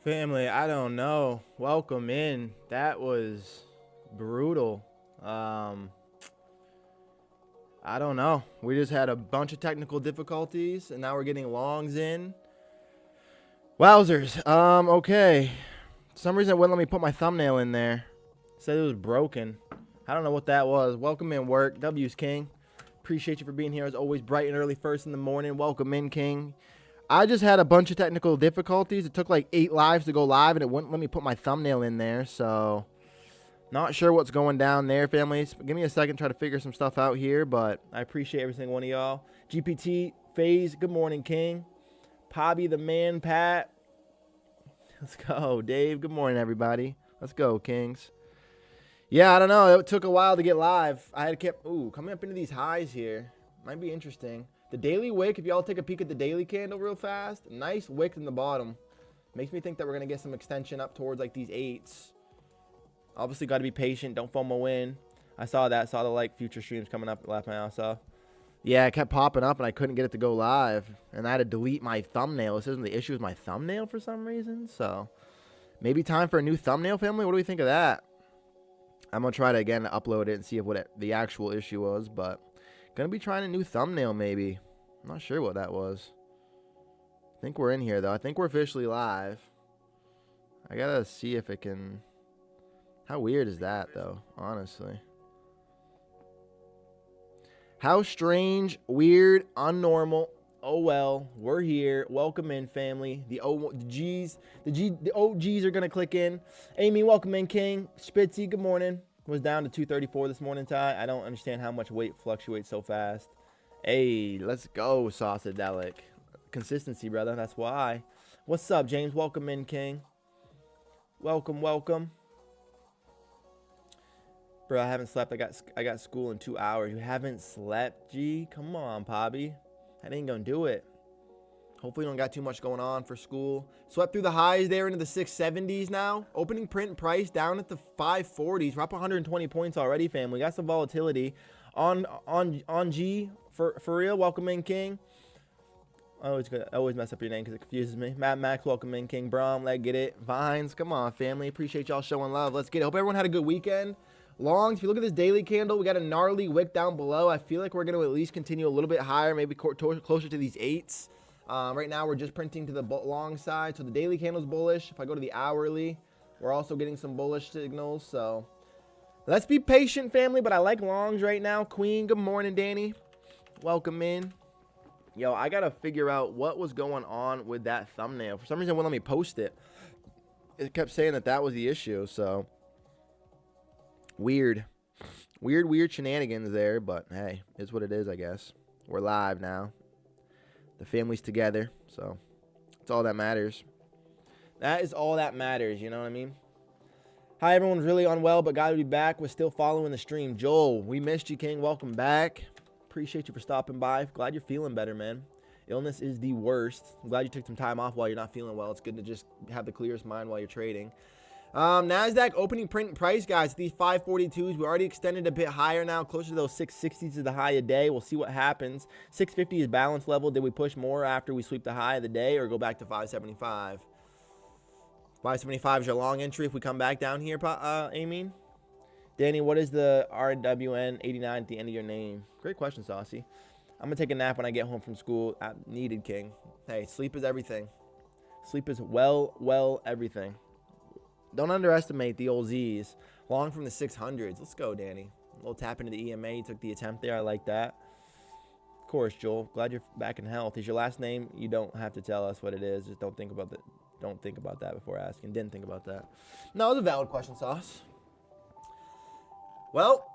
Family, I don't know. Welcome in. That was brutal. I don't know. We just had a bunch of technical difficulties, and now we're getting longs in. Wowzers. Okay. For some reason, it wouldn't let me put my thumbnail in there. It said it was broken. I don't know what that was. Welcome in, work. W's King. Appreciate you for being here as always, bright and early, first in the morning. Welcome in, King. I just had a bunch of technical difficulties. It took like 8 lives to go live, and it wouldn't let me put my thumbnail in there. So, not sure what's going down there, families. Give me a second, try to figure some stuff out here. But I appreciate every single one of y'all. GPT, FaZe, good morning, King. Pobby the man, Pat. Let's go, Dave. Good morning, everybody. Let's go, Kings. Yeah, I don't know. It took a while to get live. I had kept, coming up into these highs here. Might be interesting. The daily wick, if y'all take a peek at the daily candle real fast, nice wick in the bottom. Makes me think that we're going to get some extension up towards like these 8s. Obviously, got to be patient. Don't FOMO in. I saw that. Saw the like future streams coming up last night also. Yeah, it kept popping up and I couldn't get it to go live. And I had to delete my thumbnail. This isn't the issue with my thumbnail for some reason. So, maybe time for a new thumbnail, family? What do we think of that? I'm going to try to, again, upload it and see what the actual issue was. But, going to be trying a new thumbnail, maybe. I'm not sure what that was. I think we're in here, though. I think we're officially live. I got to see if it can... How weird is that, though, honestly? How strange, weird, unnormal. Oh, well, we're here. Welcome in, family. The OGs are going to click in. Amy, welcome in, King. Spitzy, good morning. Was down to 234 this morning, Ty. I don't understand how much weight fluctuates so fast. Hey, let's go, Sausadelic. Consistency, brother. That's why. What's up, James? Welcome in, King. Welcome, welcome. Bro, I haven't slept. I got school in 2 hours. You haven't slept, G? Come on, Pobby. That ain't gonna do it. Hopefully you don't got too much going on for school. Swept through the highs there into the 670s now. Opening print price down at the 540s. We're up 120 points already, family. Got some volatility. On G, for real. Welcome in, King. I always mess up your name because it confuses me. Matt Max, welcome in, King. Brom, let get it. Vines, come on, family. Appreciate y'all showing love. Let's get it. Hope everyone had a good weekend. Longs, if you look at this daily candle, we got a gnarly wick down below. I feel like we're going to at least continue a little bit higher, maybe closer to these 8s. Right now, we're just printing to the long side, so the daily candle's bullish. If I go to the hourly, we're also getting some bullish signals. So let's be patient, family, but I like longs right now. Queen, good morning, Danny. Welcome in. Yo, I got to figure out what was going on with that thumbnail. For some reason, it wouldn't let me post it. It kept saying that was the issue, so... Weird shenanigans there, but hey, it's what it is, I guess. We're live now. The family's together, so that's all that matters. That is all that matters, you know what I mean? Hi, everyone's really unwell, but glad to be back. We're still following the stream. Joel, we missed you, King. Welcome back. Appreciate you for stopping by. Glad you're feeling better, man. Illness is the worst. I'm glad you took some time off while you're not feeling well. It's good to just have the clearest mind while you're trading. NASDAQ opening print price, guys. These 542s, we already extended a bit higher now, closer to those 660s is the high of day. We'll see what happens. 650 is balance level. Did we push more after we sweep the high of the day or go back to 575? 575 is your long entry if we come back down here, Amy. Danny, what is the RWN 89 at the end of your name? Great question, Saucy. I'm going to take a nap when I get home from school. Needed, King. Hey, sleep is everything. Sleep is everything. Don't underestimate the old Z's. Long from the 600s. Let's go, Danny. A little tap into the EMA. You took the attempt there. I like that. Of course, Joel. Glad you're back in health. Is your last name? You don't have to tell us what it is. Just don't think about that. Don't think about that before asking. Didn't think about that. No, it was a valid question, Sauce. Well,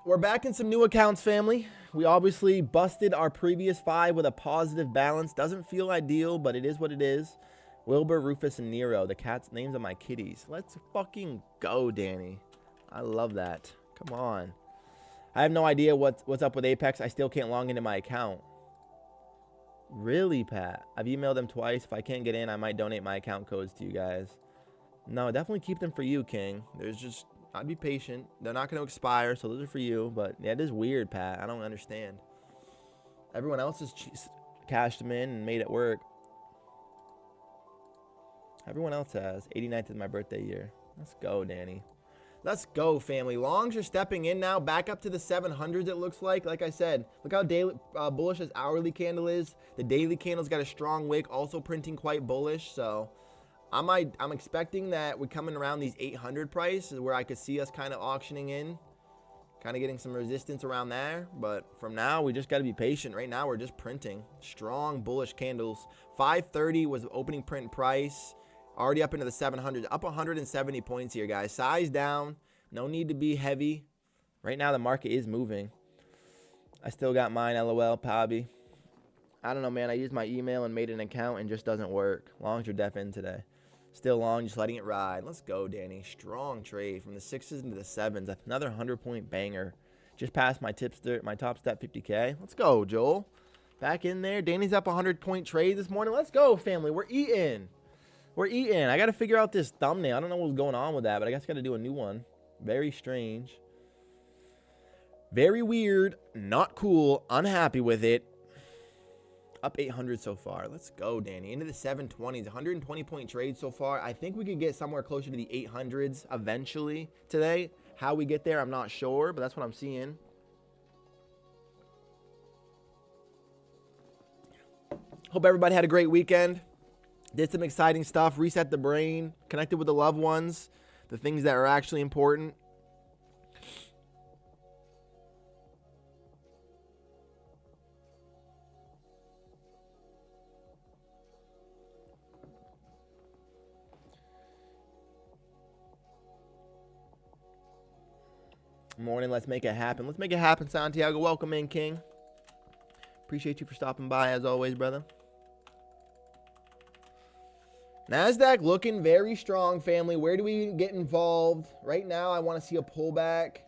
we're back in some new accounts, family. We obviously busted our previous 5 with a positive balance. Doesn't feel ideal, but it is what it is. Wilbur, Rufus, and Nero. The cat's names of my kitties. Let's fucking go, Danny. I love that. Come on. I have no idea what's up with Apex. I still can't log into my account. Really, Pat? I've emailed them twice. If I can't get in, I might donate my account codes to you guys. No, definitely keep them for you, King. I'd be patient. They're not going to expire, so those are for you. But yeah, it is weird, Pat. I don't understand. Everyone else has cashed them in and made it work. Everyone else has. 89th is my birthday year. Let's go, Danny. Let's go, family. Longs are stepping in now. Back up to the 700s, it looks like. Like I said, look how daily bullish this hourly candle is. The daily candle's got a strong wick, also printing quite bullish. So I'm expecting that we're coming around these 800 price is where I could see us kind of auctioning in. Kind of getting some resistance around there. But from now, we just got to be patient. Right now, we're just printing. Strong bullish candles. 530 was opening print price. Already up into the 700s. Up 170 points here, guys. Size down. No need to be heavy. Right now, the market is moving. I still got mine, LOL, Pobby. I don't know, man. I used my email and made an account and just doesn't work. Longs are def in today. Still long, just letting it ride. Let's go, Danny. Strong trade from the 6s into the 7s. Another 100-point banger. Just passed my top step 50K. Let's go, Joel. Back in there. Danny's up 100-point trade this morning. Let's go, family. We're eating. We're eating. I got to figure out this thumbnail. I don't know what's going on with that, but I guess I got to do a new one. Very strange. Very weird. Not cool. Unhappy with it. Up 800 so far. Let's go, Danny. Into the 720s. 120-point trade so far. I think we could get somewhere closer to the 800s eventually today. How we get there, I'm not sure, but that's what I'm seeing. Hope everybody had a great weekend. Did some exciting stuff. Reset the brain. Connected with the loved ones. The things that are actually important. Morning, let's make it happen. Let's make it happen, Santiago. Welcome in, King. Appreciate you for stopping by, as always, brother. NASDAQ looking very strong, family. Where do we get involved? Right now, I want to see a pullback.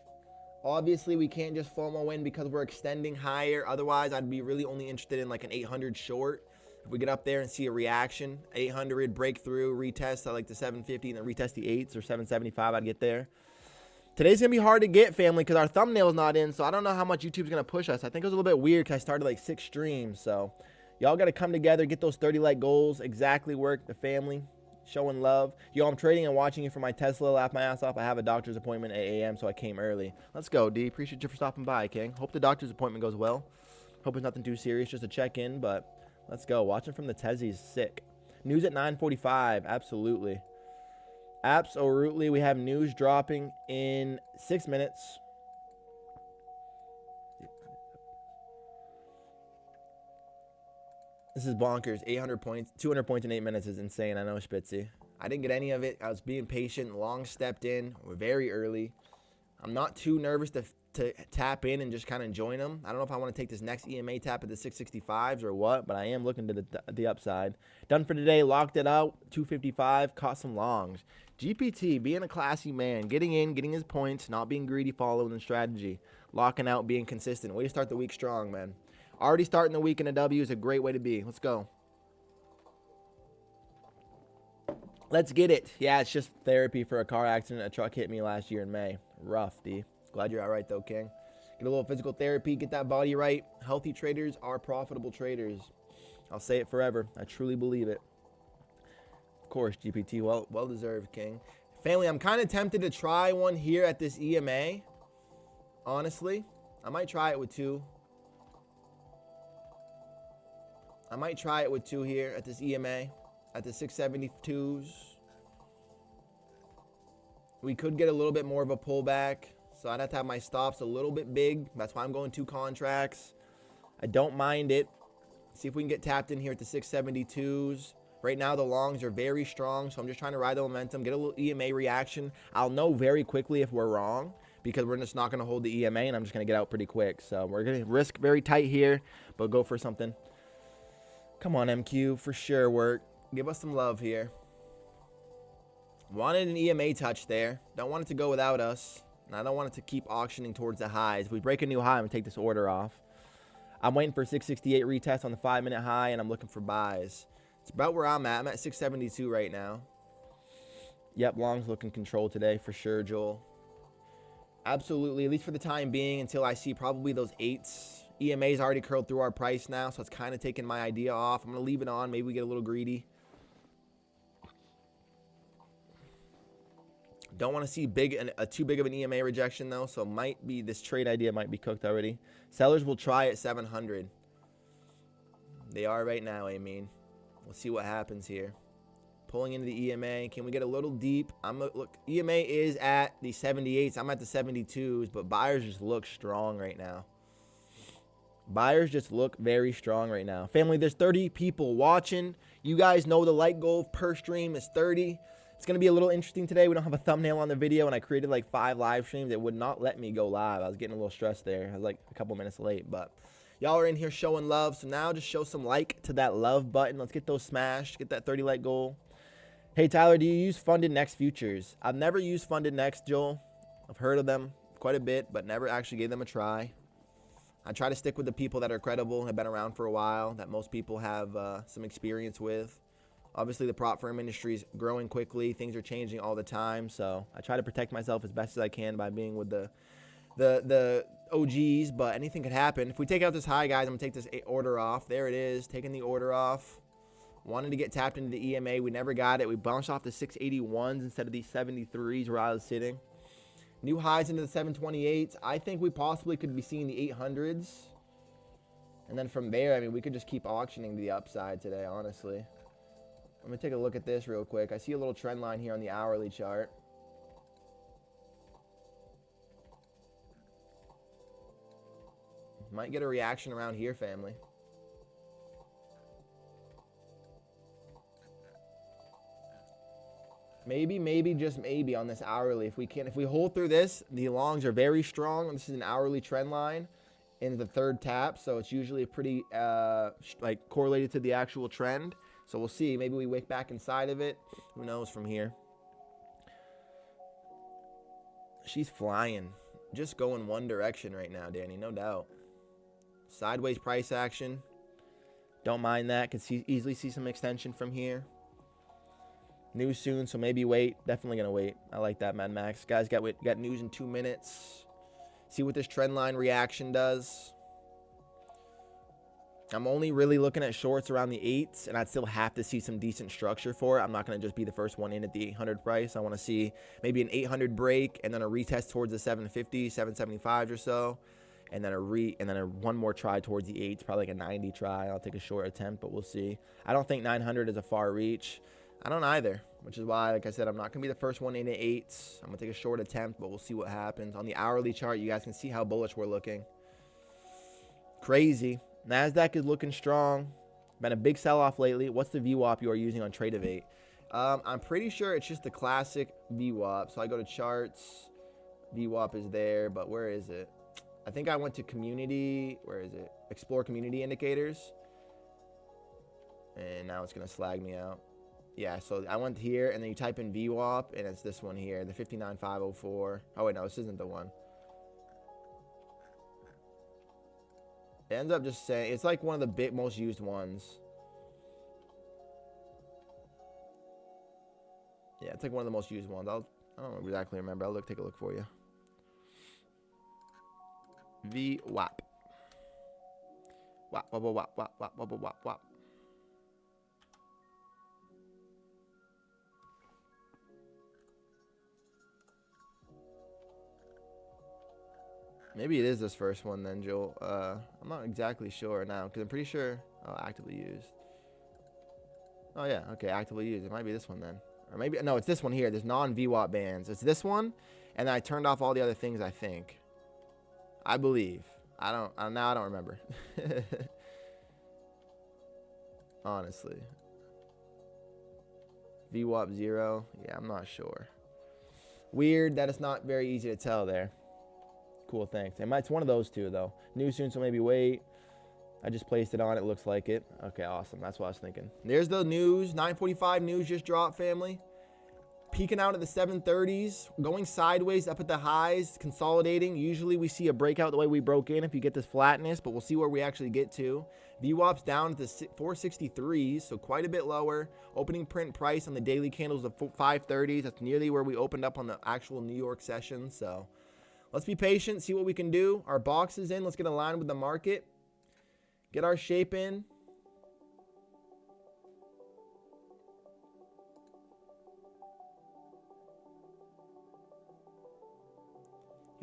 Obviously, we can't just FOMO in because we're extending higher. Otherwise, I'd be really only interested in like an 800 short. If we get up there and see a reaction, 800 breakthrough, retest at like the 750, and then retest the 8s or 775, I'd get there. Today's going to be hard to get, family, because our thumbnail's not in, so I don't know how much YouTube's going to push us. I think it was a little bit weird because I started like 6 streams, so y'all got to come together, get those 30-like goals, exactly work, the family, showing love. Yo, I'm trading and watching you for my Tesla, laugh my ass off. I have a doctor's appointment at 8 a.m., so I came early. Let's go, D. Appreciate you for stopping by, King. Hope the doctor's appointment goes well. Hope it's nothing too serious, just a check-in, but let's go. Watching from the Tezzy's sick. News at 9:45, absolutely. Absolutely, we have news dropping in 6 minutes. This is bonkers. 800 points, 200 points in 8 minutes is insane. I know, Spitzy. I didn't get any of it. I was being patient. Long stepped in. We're very early. I'm not too nervous to tap in and just kind of join them. I don't know if I want to take this next EMA tap at the 665s or what, but I am looking to the upside. Done for today. Locked it out. 255. Caught some longs. GPT, being a classy man, getting in, getting his points, not being greedy, following the strategy, locking out, being consistent. Way to start the week strong, man. Already starting the week in a W is a great way to be. Let's go. Let's get it. Yeah, it's just therapy for a car accident. A truck hit me last year in May. Rough, D. Glad you're all right, though, King. Get a little physical therapy, get that body right. Healthy traders are profitable traders. I'll say it forever. I truly believe it. Of course, GPT, well deserved, King. Family, I'm kind of tempted to try one here at this EMA. Honestly, I might try it with 2. I might try it with 2 here at this EMA, at the 672s. We could get a little bit more of a pullback, so I'd have to have my stops a little bit big. That's why I'm going 2 contracts. I don't mind it. See if we can get tapped in here at the 672s. Right now, the longs are very strong, so I'm just trying to ride the momentum, get a little EMA reaction. I'll know very quickly if we're wrong because we're just not going to hold the EMA, and I'm just going to get out pretty quick. So we're going to risk very tight here, but go for something. Come on, MQ, for sure work. Give us some love here. Wanted an EMA touch there. Don't want it to go without us, and I don't want it to keep auctioning towards the highs. If we break a new high, I'm going to take this order off. I'm waiting for 668 retest on the 5-minute high, and I'm looking for buys. It's about where I'm at. I'm at 672 right now. Yep, longs looking controlled today for sure, Joel. Absolutely, at least for the time being, until I see probably those 8s. EMA's already curled through our price now, so it's kind of taking my idea off. I'm going to leave it on. Maybe we get a little greedy. Don't want to see too big of an EMA rejection though, so might be this trade idea might be cooked already. Sellers will try at 700. They are right now, I mean. We'll see what happens here. Pulling into the EMA. Can we get a little deep? Look, EMA is at the 78s. I'm at the 72s, but buyers just look strong right now. Buyers just look very strong right now. Family, there's 30 people watching. You guys know the light goal per stream is 30. It's going to be a little interesting today. We don't have a thumbnail on the video, and I created like 5 live streams. It would not let me go live. I was getting a little stressed there. I was like a couple minutes late, but y'all are in here showing love. So now just show some like to that love button. Let's get those smashed. Get that 30 like goal. Hey, Tyler, do you use Funded Next futures? I've never used Funded Next, Joel. I've heard of them quite a bit, but never actually gave them a try. I try to stick with the people that are credible, have been around for a while, that most people have some experience with. Obviously, the prop firm industry is growing quickly. Things are changing all the time, so I try to protect myself as best as I can by being with the OGs, but anything could happen. If we take out this high, guys, I'm going to take this order off. There it is, taking the order off. Wanted to get tapped into the EMA. We never got it. We bounced off the 681s instead of these 73s where I was sitting. New highs into the 728s. I think we possibly could be seeing the 800s. And then from there, I mean, we could just keep auctioning to the upside today, honestly. Let me take a look at this real quick. I see a little trend line here on the hourly chart. Might get a reaction around here, family. Maybe, just maybe on this hourly. If we hold through this, the longs are very strong. This is an hourly trend line in the third tap, so it's usually pretty like correlated to the actual trend. So we'll see. Maybe we wake back inside of it. Who knows from here? She's flying. Just going one direction right now, Danny, no doubt. Sideways price action. Don't mind that. Can easily see some extension from here. News soon, so maybe wait. Definitely going to wait. I like that, Mad Max. Guys, got news in 2 minutes. See what this trend line reaction does. I'm only really looking at shorts around the 8s, and I'd still have to see some decent structure for it. I'm not going to just be the first one in at the 800 price. I want to see maybe an 800 break and then a retest towards the 750, 775 or so. And then one more try towards the 8s, probably like a 90 try. I'll take a short attempt, but we'll see. I don't think 900 is a far reach. I don't either, which is why, like I said, I'm not going to be the first one in at 8s. I'm going to take a short attempt, but we'll see what happens. On the hourly chart, you guys can see how bullish we're looking. Crazy. NASDAQ is looking strong. Been a big sell-off lately. What's the VWAP you are using on Tradeify? I'm pretty sure it's just the classic VWAP. So I go to charts. VWAP is there, but where is it? I think I went to community. Where is it? Explore community indicators. And now it's going to slag me out. Yeah, so I went here, and then you type in VWAP, and it's this one here, the 59504. Oh, wait, no, this isn't the one. It ends up just saying, it's like one of the most used ones. Yeah, it's like one of the most used ones. I don't exactly remember. I'll take a look for you. VWAP. Wap, wap, wap, wap, wap, wap, wap, wap. Maybe it is this first one then, Joel. I'm not exactly sure now because I'm pretty sure. Oh, actively used. Oh, yeah. Okay, actively used. It might be this one then. Or maybe, no, it's this one here. There's non-VWAP bands. It's this one, and then I turned off all the other things, I think. I believe. Now I don't remember. Honestly. VWAP 0. Yeah, I'm not sure. Weird that it's not very easy to tell there. Cool, thanks. It's one of those two, though. New soon, so maybe wait. I just placed it on. It looks like it. Okay, awesome. That's what I was thinking. There's the news. 9:45 news just dropped, family. Peeking out at the 730s. Going sideways up at the highs. Consolidating. Usually we see a breakout the way we broke in if you get this flatness, but we'll see where we actually get to. VWAP's down at the 463s, so quite a bit lower. Opening print price on the daily candles of 530s. That's nearly where we opened up on the actual New York session, so let's be patient, see what we can do. Our box is in. Let's get aligned with the market. Get our shape in.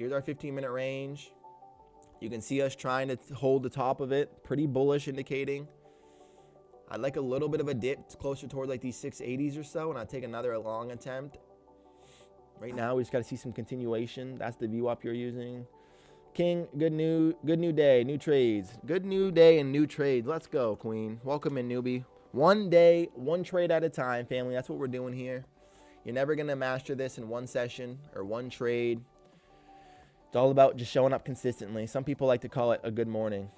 Here's our 15-minute range. You can see us trying to hold the top of it. Pretty bullish, indicating I'd like a little bit of a dip closer toward like these 680s or so, and I'd take another long attempt. Right now, we just got to see some continuation. That's the VWAP you're using. King, good new day, new trades. Good new day and new trades. Let's go, Queen. Welcome in, newbie. One day, one trade at a time, family. That's what we're doing here. You're never going to master this in one session or one trade. It's all about just showing up consistently. Some people like to call it a good morning,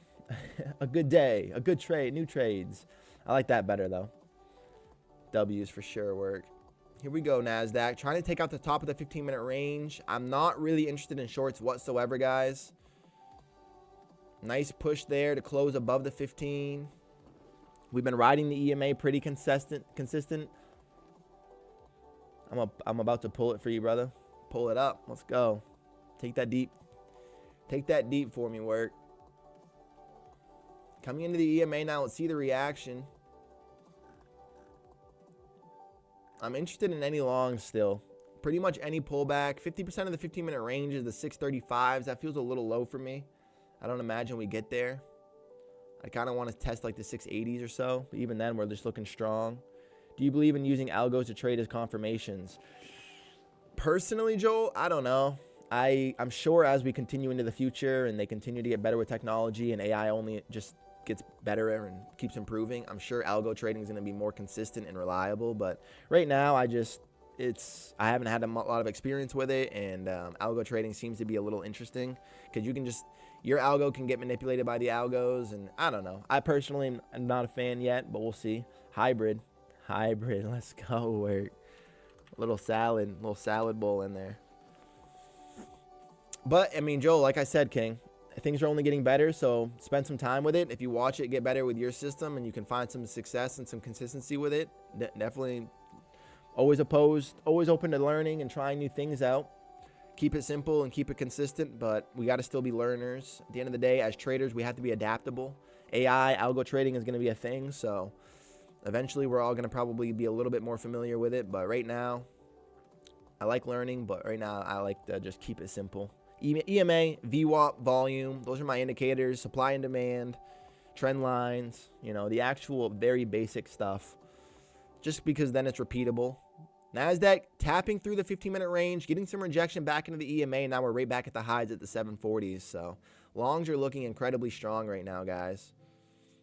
a good day, a good trade, new trades. I like that better, though. W's for sure work. Here we go, NASDAQ. Trying to take out the top of the 15-minute range. I'm not really interested in shorts whatsoever, guys. Nice push there to close above the 15. We've been riding the EMA pretty consistent. I'm about to pull it for you, brother. Pull it up. Let's go. Take that deep. Take that deep for me, work. Coming into the EMA now, let's see the reaction. I'm interested in any longs still. Pretty much any pullback. 50% of the 15-minute range is the 635s. That feels a little low for me. I don't imagine we get there. I kind of want to test like the 680s or so. But even then, we're just looking strong. Do you believe in using algos to trade as confirmations? Personally, Joel, I don't know. I'm sure as we continue into the future and they continue to get better with technology and AI only just gets better and keeps improving, I'm sure algo trading is going to be more consistent and reliable. But right now, I haven't had a lot of experience with it, and algo trading seems to be a little interesting because your algo can get manipulated by the algos, and I don't know. I personally am not a fan yet, but we'll see. Hybrid, let's go work. A little salad bowl in there. But I mean, Joel, like I said, King, things are only getting better, so spend some time with it. If you watch it get better with your system and you can find some success and some consistency with it, definitely always open to learning and trying new things out. Keep it simple and keep it consistent, but we got to still be learners. At the end of the day, as traders, we have to be adaptable. AI, algo trading is going to be a thing, so eventually we're all going to probably be a little bit more familiar with it. But right now, I like learning, but right now I like to just keep it simple. EMA, VWAP, volume, those are my indicators. Supply and demand, trend lines, the actual very basic stuff, just because then it's repeatable. NASDAQ tapping through the 15-minute range, getting some rejection back into the EMA. Now we're right back at the highs at the 740s. So longs are looking incredibly strong right now, guys.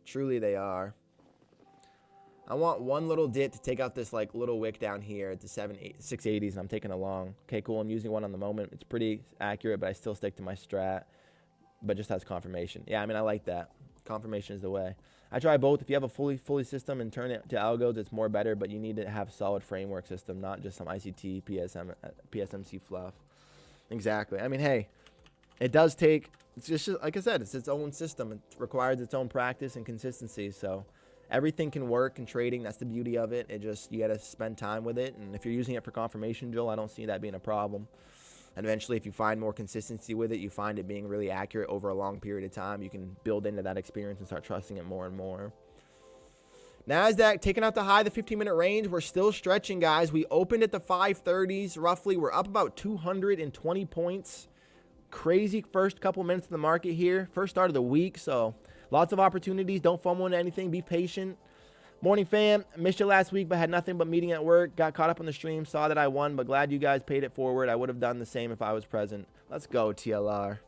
Truly they are. I want one little dip to take out this like little wick down here at the 680s, and I'm taking a long. Okay, cool. I'm using one on the moment. It's pretty accurate, but I still stick to my strat, but just has confirmation. Yeah, I mean, I like that. Confirmation is the way. I try both. If you have a fully system and turn it to algos, it's more better, but you need to have a solid framework system, not just some ICT, PSMC fluff. Exactly. I mean, hey, it does take, it's just like I said, it's its own system. It requires its own practice and consistency, so everything can work in trading. That's the beauty of it. You got to spend time with it. And if you're using it for confirmation, Joel, I don't see that being a problem. And eventually, if you find more consistency with it, you find it being really accurate over a long period of time, you can build into that experience and start trusting it more and more. NASDAQ taking out the high, the 15-minute range. We're still stretching, guys. We opened at the 530s roughly. We're up about 220 points. Crazy first couple minutes of the market here. First start of the week, so lots of opportunities. Don't FOMO into anything. Be patient. Morning, fam. Missed you last week, but had nothing but meeting at work. Got caught up on the stream. Saw that I won, but glad you guys paid it forward. I would have done the same if I was present. Let's go, TLR.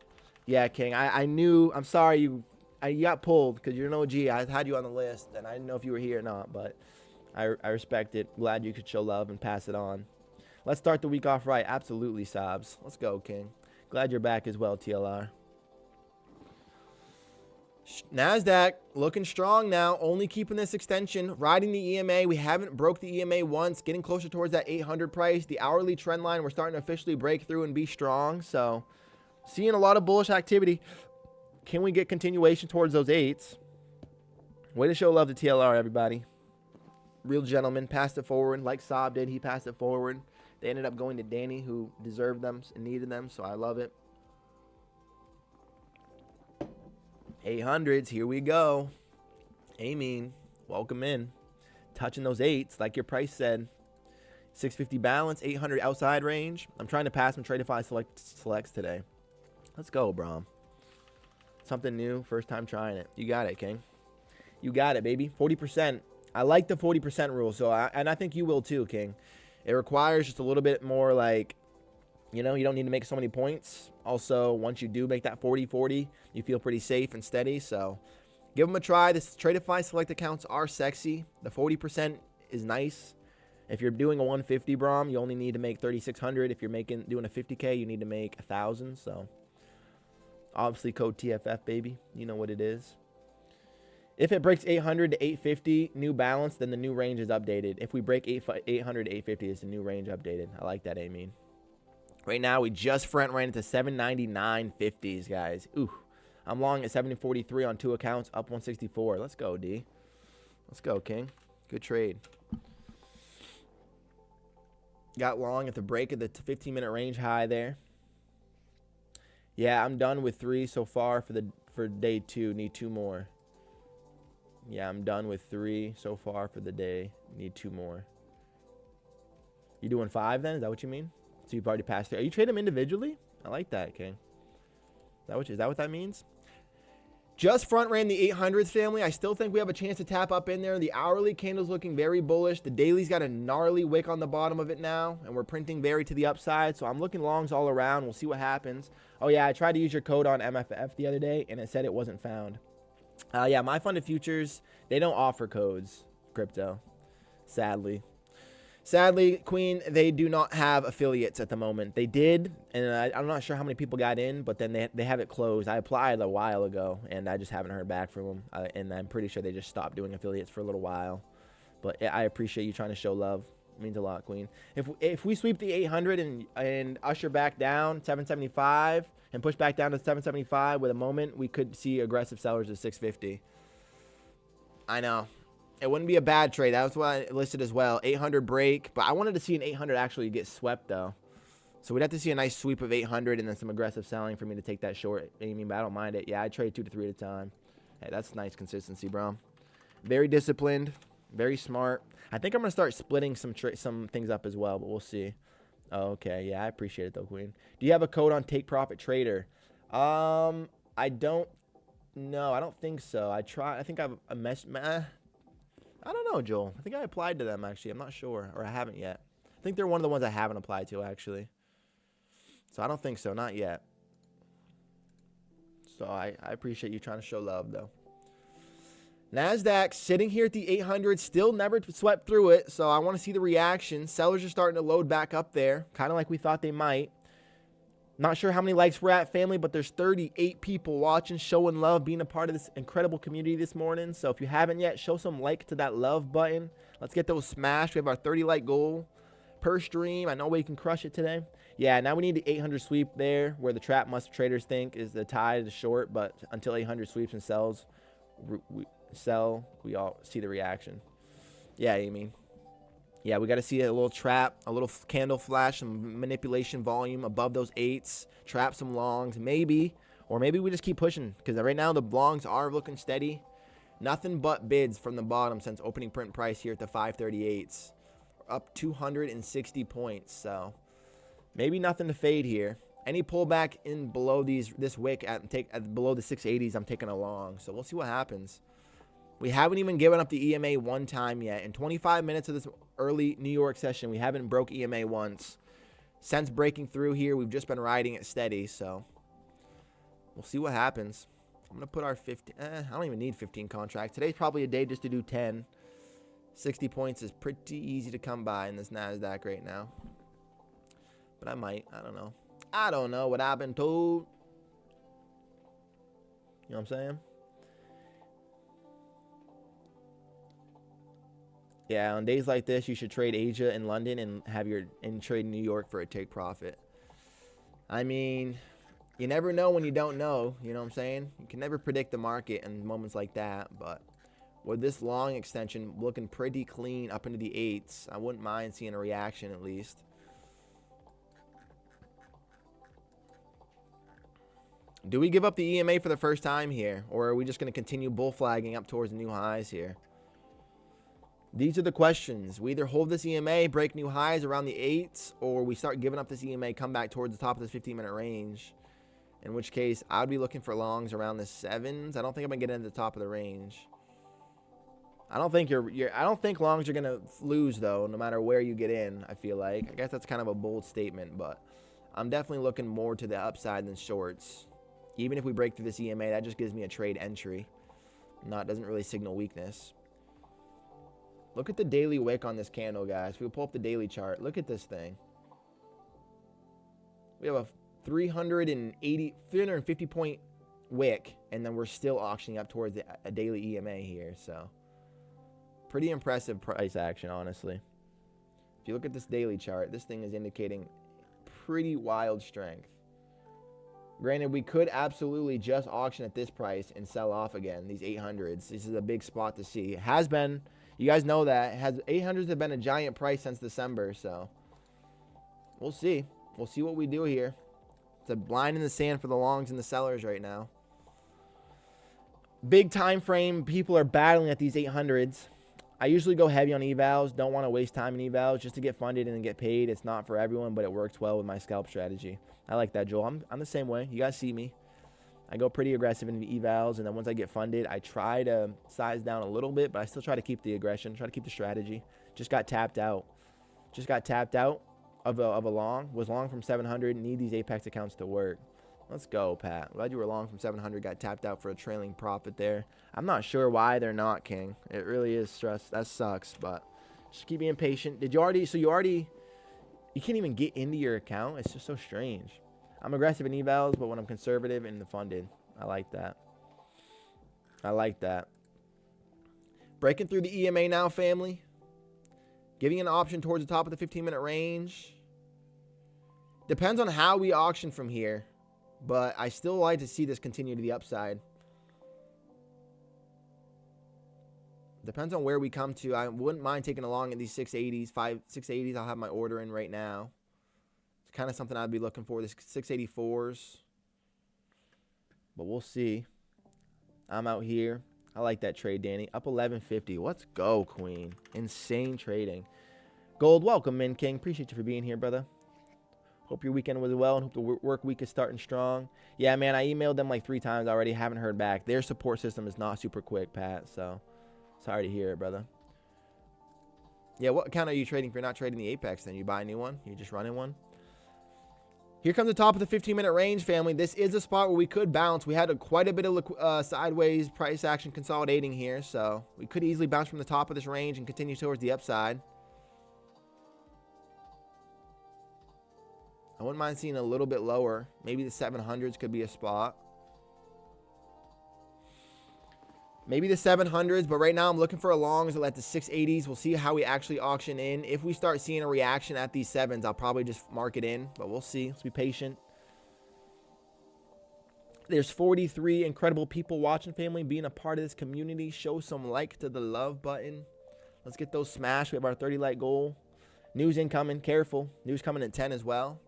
Yeah, King. I knew. I'm sorry you got pulled because you're an OG. I had you on the list, and I didn't know if you were here or not, but I respect it. Glad you could show love and pass it on. Let's start the week off right. Absolutely, Sobs. Let's go, King. Glad you're back as well, TLR. NASDAQ looking strong now, only keeping this extension, riding the EMA. We haven't broke the EMA once, getting closer towards that 800 price. The hourly trend line, we're starting to officially break through and be strong. So seeing a lot of bullish activity. Can we get continuation towards those 8s? Way to show love to TLR, everybody. Real gentleman, passed it forward like Saab did. He passed it forward. They ended up going to Danny, who deserved them and needed them, so I love it. 800s, here we go. Amin, welcome in. Touching those 8s, like your price said. 650 balance, 800 outside range. I'm trying to pass some Tradeify selects today. Let's go, Brom. Something new, first time trying it. You got it, King. You got it, baby. 40%. I like the 40% rule, and I think you will too, King. It requires just a little bit more, like, you know, you don't need to make so many points. Also, once you do make that 40-40, you feel pretty safe and steady. So give them a try. This Tradeify select accounts are sexy. The 40% is nice. If you're doing a 150 Brom, you only need to make 3,600. If you're doing a 50K, you need to make 1,000. So obviously code TFF, baby. You know what it is. If it breaks 800 to 850 new balance, then the new range is updated. If we break 800 to 850, it's the new range updated. I like that, Amin. Right now, we just front ran into 799.50s, guys. Ooh, I'm long at 70.43 on 2 accounts, up 164. Let's go, D. Let's go, King. Good trade. Got long at the break of the 15-minute range high there. Yeah, I'm done with 3 so far for day 2. Need 2 more. Yeah, I'm done with 3 so far for the day. Need 2 more. You doing 5 then? Is that what you mean? So you've already passed 3. Are you trading them individually? I like that, King. Is that what that means? Just front ran the 800s, family. I still think we have a chance to tap up in there. The hourly candle's looking very bullish. The daily's got a gnarly wick on the bottom of it now, and we're printing very to the upside. So I'm looking longs all around. We'll see what happens. Oh, yeah, I tried to use your code on MFF the other day, and it said it wasn't found. Yeah, my funded futures, they don't offer codes, crypto, sadly. Sadly, Queen, they do not have affiliates at the moment. They did, and I'm not sure how many people got in, but then they have it closed. I applied a while ago, and I just haven't heard back from them. And I'm pretty sure they just stopped doing affiliates for a little while. But I appreciate you trying to show love. It means a lot, Queen. If we sweep the 800 and usher back down 775 and push back down to 775 with a moment, we could see aggressive sellers at 650. I know. It wouldn't be a bad trade. That was what I listed as well. 800 break. But I wanted to see an 800 actually get swept, though. So we'd have to see a nice sweep of 800 and then some aggressive selling for me to take that short. I mean, but I don't mind it. Yeah, I trade 2 to 3 at a time. Hey, that's nice consistency, bro. Very disciplined. Very smart. I think I'm going to start splitting some things up as well, but we'll see. Oh, okay. Yeah, I appreciate it, though, Queen. Do you have a code on Take Profit Trader? I don't know. I don't think so. I think I've a mess. I don't know, Joel. I think I applied to them, actually. I'm not sure, or I haven't yet. I think they're one of the ones I haven't applied to, actually. So I don't think so, not yet. So I appreciate you trying to show love, though. NASDAQ sitting here at the 800, still never swept through it, so I want to see the reaction. Sellers are starting to load back up there, kind of like we thought they might. Not sure how many likes we're at, family, but there's 38 people watching, showing love, being a part of this incredible community this morning. So if you haven't yet, show some like to that love button. Let's get those smashed. We have our 30 like goal per stream. I know we can crush it today. Yeah, now we need the 800 sweep there, where the trap must traders think is the tie to the short, but until 800 sweeps and sells, we all see the reaction. Yeah, Amy. Yeah, we got to see a little trap, a little candle flash, some manipulation volume above those 8s, trap some longs, maybe. Or maybe we just keep pushing, because right now the longs are looking steady. Nothing but bids from the bottom since opening print price here at the 538s. Up 260 points, so maybe nothing to fade here. Any pullback in below this wick below the 680s, I'm taking a long. So we'll see what happens. We haven't even given up the EMA one time yet. In 25 minutes of this early New York session, we haven't broke EMA once. Since breaking through here, we've just been riding it steady. So we'll see what happens. I'm going to put our 15. I don't even need 15 contracts. Today's probably a day just to do 10. 60 points is pretty easy to come by in this NASDAQ right now. But I might. I don't know. I don't know what I've been told. You know what I'm saying? Yeah, on days like this, you should trade Asia and London and trade New York for a take profit. I mean, you never know when you don't know. You know what I'm saying? You can never predict the market in moments like that. But with this long extension looking pretty clean up into the 8s, I wouldn't mind seeing a reaction at least. Do we give up the EMA for the first time here? Or are we just going to continue bull flagging up towards the new highs here? These are the questions. We either hold this EMA, break new highs around the 8s, or we start giving up this EMA, come back towards the top of this 15-minute range. In which case, I would be looking for longs around the 7s. I don't think I'm gonna get into the top of the range. I don't think I don't think longs are gonna lose though, no matter where you get in. I feel like. I guess that's kind of a bold statement, but I'm definitely looking more to the upside than shorts. Even if we break through this EMA, that just gives me a trade entry. Doesn't really signal weakness. Look at the daily wick on this candle, guys. If we pull up the daily chart, look at this thing. We have a 350 point wick, and then we're still auctioning up towards a daily EMA here. So pretty impressive price action, honestly. If you look at this daily chart, this thing is indicating pretty wild strength. Granted, we could absolutely just auction at this price and sell off again, these 800s. This is a big spot to see. It has been, you guys know that. 800s have been a giant price since December, so we'll see. We'll see what we do here. It's a line in the sand for the longs and the sellers right now. Big time frame, people are battling at these 800s. I usually go heavy on evals. Don't want to waste time in evals just to get funded and get paid. It's not for everyone, but it works well with my scalp strategy. I like that, Joel. I'm the same way. You guys see me. I go pretty aggressive in the evals, and then once I get funded, I try to size down a little bit, but I still try to keep the aggression, try to keep the strategy. Just got tapped out. Just got tapped out of a long. Was long from 700. Need these Apex accounts to work. Let's go, Pat. Glad you were long from 700. Got tapped out for a trailing profit there. I'm not sure why they're not, King. It really is stress. That sucks, but just keep being patient. Did you already? So you already? You can't even get into your account. It's just so strange. I'm aggressive in evals, but when I'm conservative in the funded, I like that. I like that. Breaking through the EMA now, family. Giving an option towards the top of the 15-minute range. Depends on how we auction from here, but I still like to see this continue to the upside. Depends on where we come to. I wouldn't mind taking along at these 680s, 680s. I'll have my order in right now. It's kind of something I'd be looking for, this 684s. But we'll see. I'm out here. I like that trade, Danny. Up 1150. Let's go, Queen. Insane trading. Gold, welcome in, King. Appreciate you for being here, brother. Hope your weekend was well and hope the work week is starting strong. Yeah, man, I emailed them like 3 times already. Haven't heard back. Their support system is not super quick, Pat. So, sorry to hear it, brother. Yeah, what account are you trading if you're not trading the Apex? Then you buy a new one? You're just running one? Here comes the top of the 15-minute range, family. This is a spot where we could bounce. We had quite a bit of sideways price action consolidating here, so we could easily bounce from the top of this range and continue towards the upside. I wouldn't mind seeing a little bit lower. Maybe the 700s could be a spot. Maybe the 700s, but right now I'm looking for a longs at the 680s. We'll see how we actually auction in. If we start seeing a reaction at these 7s, I'll probably just mark it in, but we'll see. Let's be patient. There's 43 incredible people watching, family, being a part of this community. Show some like to the love button. Let's get those smashed. We have our 30 like goal. News incoming. Careful. News coming at 10 as well.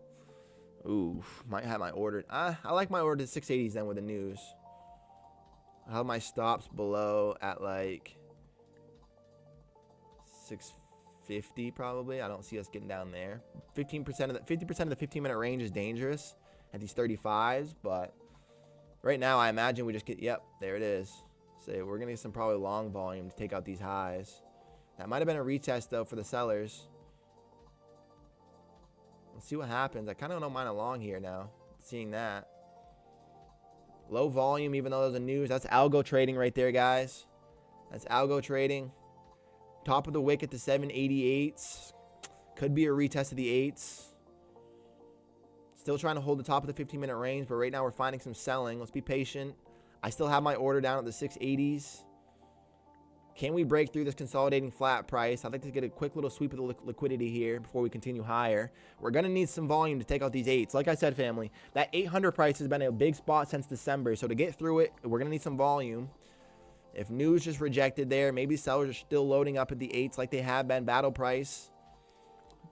Ooh, might have my order. I like my order to 680s then with the news. I'll have my stops below at like 650 probably. I don't see us getting down there. 50% of the 15-minute range is dangerous at these 35s, but right now I imagine we just get, yep, there it is. So we're gonna get some probably long volume to take out these highs. That might have been a retest though for the sellers. Let's see what happens. I kind of don't mind a long here now, seeing that. Low volume, even though there's a news. That's algo trading right there, guys. That's algo trading. Top of the wick at the 788s. Could be a retest of the 8s. Still trying to hold the top of the 15-minute range, but right now we're finding some selling. Let's be patient. I still have my order down at the 680s. Can we break through this consolidating flat price? I'd like to get a quick little sweep of the liquidity here before we continue higher. We're going to need some volume to take out these 8s. Like I said, family, that 800 price has been a big spot since December. So to get through it, we're going to need some volume. If news just rejected there, maybe sellers are still loading up at the 8s like they have been. Battle price.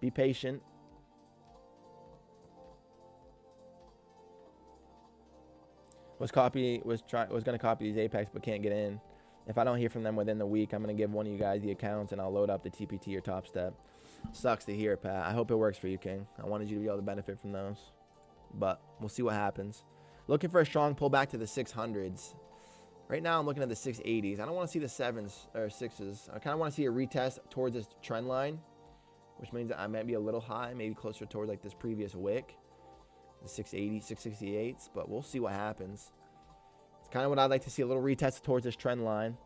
Be patient. Was going to copy these Apex but can't get in. If I don't hear from them within the week, I'm going to give one of you guys the accounts and I'll load up the TPT or Top Step. Sucks to hear, Pat. I hope it works for you, King. I wanted you to be able to benefit from those. But we'll see what happens. Looking for a strong pullback to the 600s. Right now, I'm looking at the 680s. I don't want to see the 7s or 6s. I kind of want to see a retest towards this trend line, which means that I might be a little high, maybe closer towards like this previous wick, the 680, 668s, but we'll see what happens. It's kind of what I'd like to see, a little retest towards this trend line.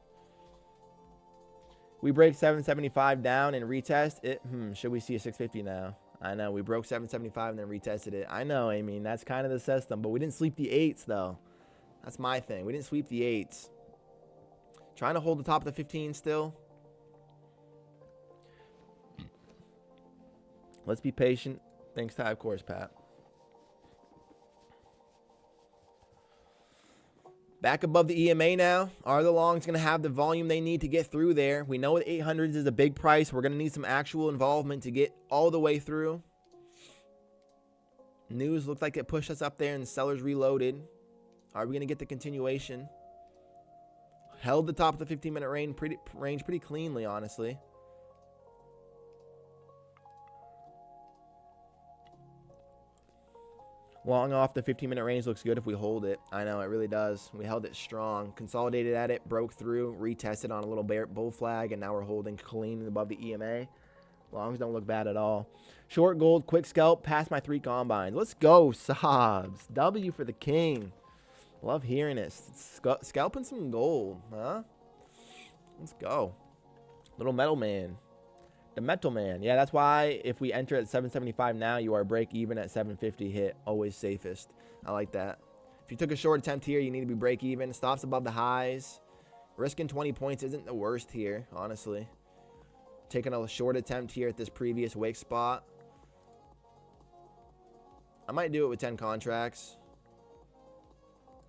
We break 775 down and retest it. Should we see a 650 now? I know, we broke 775 and then retested it. I know, I mean, that's kind of the system, but we didn't sweep the 8s, though. That's my thing. We didn't sweep the 8s. Trying to hold the top of the 15 still. Let's be patient. Thanks to of course, Pat. Back above the EMA now. Are the longs going to have the volume they need to get through there? We know the 800s is a big price. We're going to need some actual involvement to get all the way through. News looked like it pushed us up there and the sellers reloaded. Are we going to get the continuation? Held the top of the 15-minute range pretty cleanly, honestly. Long off the 15-minute range looks good if we hold it. I know, it really does. We held it strong. Consolidated at it, broke through, retested on a little bull flag, and now we're holding clean above the EMA. Longs don't look bad at all. Short gold, quick scalp, past my 3 combines. Let's go, Sobs. W for the king. Love hearing it. Scalping some gold, huh? Let's go. Little metal man. The metal man. Yeah, that's why if we enter at 775 now, you are break even at 750 hit. Always safest. I like that. If you took a short attempt here, you need to be break even. Stops above the highs. Risking 20 points isn't the worst here, honestly. Taking a short attempt here at this previous wick spot. I might do it with 10 contracts.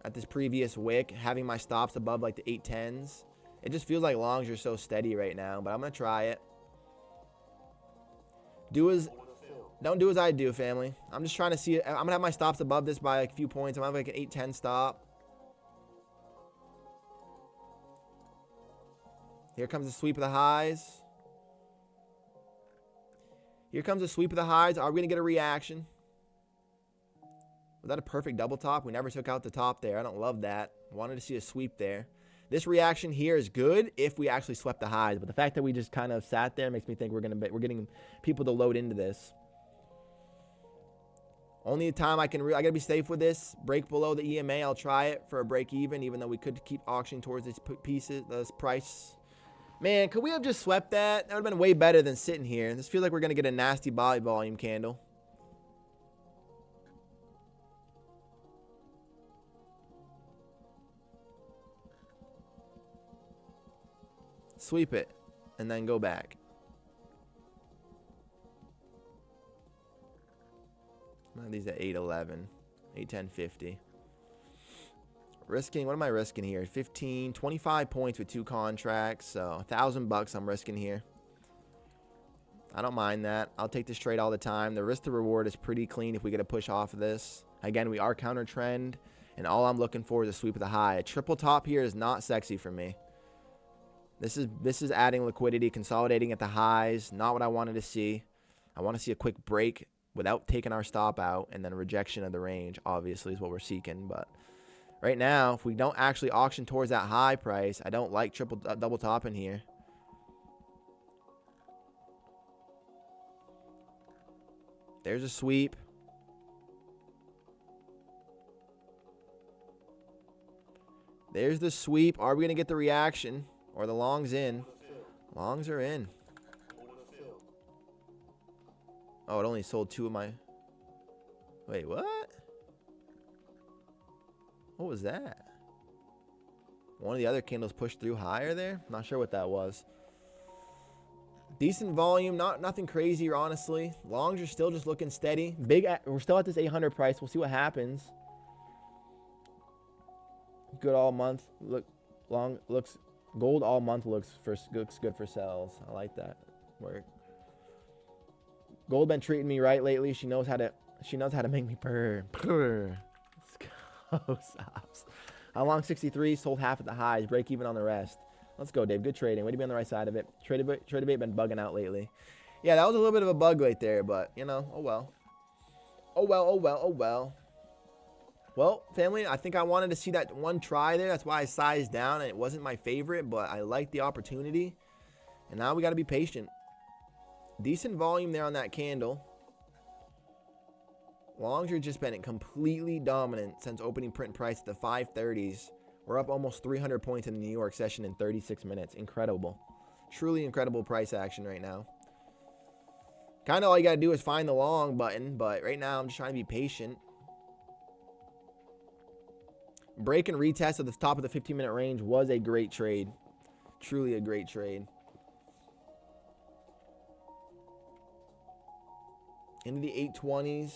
At this previous wick, having my stops above like the 810s. It just feels like longs are so steady right now, but I'm going to try it. Don't do as I do, family. I'm just trying to see. I'm going to have my stops above this by like a few points. I'm going to have like an 810 stop. Here comes the sweep of the highs. Here comes the sweep of the highs. Are we going to get a reaction? Was that a perfect double top? We never took out the top there. I don't love that. Wanted to see a sweep there. This reaction here is good if we actually swept the highs, but the fact that we just kind of sat there makes me think we're getting people to load into this. Only time I gotta be safe with this. Break below the EMA. I'll try it for a break even though we could keep auctioning towards this price. Man, could we have just swept that? That would have been way better than sitting here. This feels like we're gonna get a nasty buy volume candle. Sweep it, and then go back. These at 811, 810.50. Risking, what am I risking here? 15, 25 points with 2 contracts, so $1,000 I'm risking here. I don't mind that. I'll take this trade all the time. The risk to reward is pretty clean if we get a push off of this. Again, we are counter trend, and all I'm looking for is a sweep of the high. A triple top here is not sexy for me. This is adding liquidity, consolidating at the highs. Not what I wanted to see. I want to see a quick break without taking our stop out, and then a rejection of the range, obviously, is what we're seeking. But right now, if we don't actually auction towards that high price, I don't like double top in here. There's a sweep. There's the sweep. Are we going to get the reaction? Or the longs in? Longs are in. Oh, it only sold 2 of my... Wait, what? What was that? One of the other candles pushed through higher there? Not sure what that was. Decent volume, nothing crazy, honestly. Longs are still just looking steady. We're still at this 800 price. We'll see what happens. Good all month. Gold all month looks good for sells. I like that work. Gold been treating me right lately. She knows how to make me purr. Purr. Let's go, Sops. I long 63, sold half at the highs, break even on the rest. Let's go, Dave. Good trading. Way to be on the right side of it. Tradeify been bugging out lately. Yeah, that was a little bit of a bug right there, but you know, oh well. Oh well, oh well, oh well. Well, family, I think I wanted to see that one try there. That's why I sized down. And it wasn't my favorite, but I liked the opportunity. And now we got to be patient. Decent volume there on that candle. Longs are just been completely dominant since opening print price at the 530s. We're up almost 300 points in the New York session in 36 minutes. Incredible. Truly incredible price action right now. Kind of all you got to do is find the long button, but right now I'm just trying to be patient. Break and retest at the top of the 15-minute range was a great trade. Truly a great trade. Into the 820s.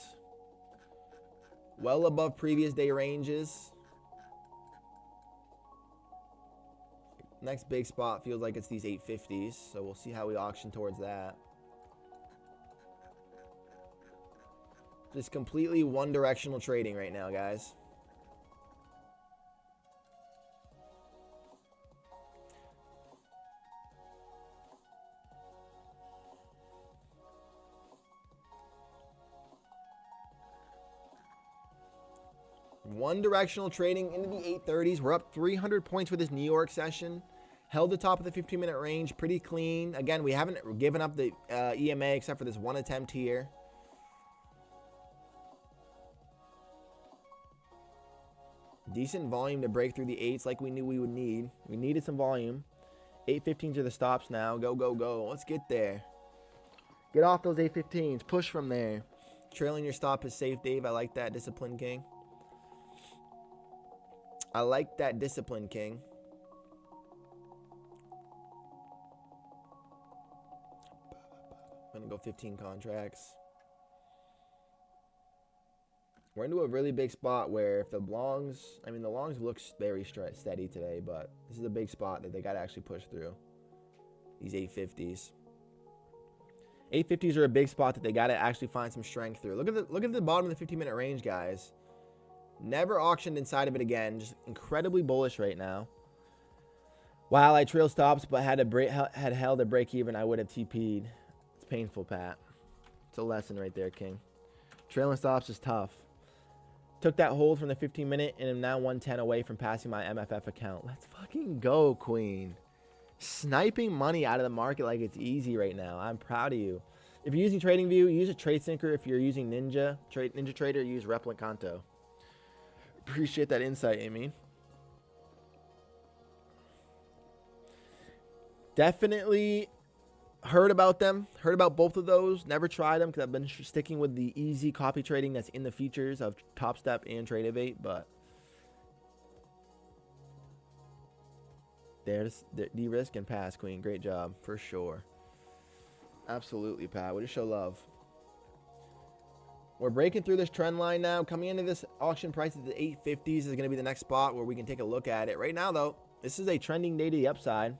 Well above previous day ranges. Next big spot feels like it's these 850s, so we'll see how we auction towards that. Just completely one-directional trading right now, guys. One-directional trading into the 830s. We're up 300 points for this New York session. Held the top of the 15-minute range pretty clean. Again, we haven't given up the EMA except for this one attempt here. Decent volume to break through the 8s like we knew we would need. We needed some volume. 815s are the stops now. Go, go, go. Let's get there. Get off those 815s. Push from there. Trailing your stop is safe, Dave. I like that. Discipline King. I like that, Discipline King. I'm going to go 15 contracts. We're into a really big spot where if the longs, I mean, the longs looks very steady today, but this is a big spot that they got to actually push through. These 850s. 850s are a big spot that they got to actually find some strength through. Look at the bottom of the 15-minute range, guys. Never auctioned inside of it again. Just incredibly bullish right now. While I trail stops, but had held a break even, I would have TP'd. It's painful, Pat. It's a lesson right there, King. Trailing stops is tough. Took that hold from the 15-minute and am now 110 away from passing my MFF account. Let's fucking go, Queen. Sniping money out of the market like it's easy right now. I'm proud of you. If you're using TradingView, use a Trade Syncer. If you're using Ninja Trader, use Replicanto. Appreciate that insight, Amy. Definitely heard about them. Heard about both of those. Never tried them because I've been sticking with the easy copy trading that's in the features of Top Step and Tradeify. But there's the de-risk and pass, Queen. Great job for sure. Absolutely, Pat. Way to show love. We're breaking through this trend line now. Coming into this auction price at the 850s is going to be the next spot where we can take a look at it. Right now, though, this is a trending day to the upside.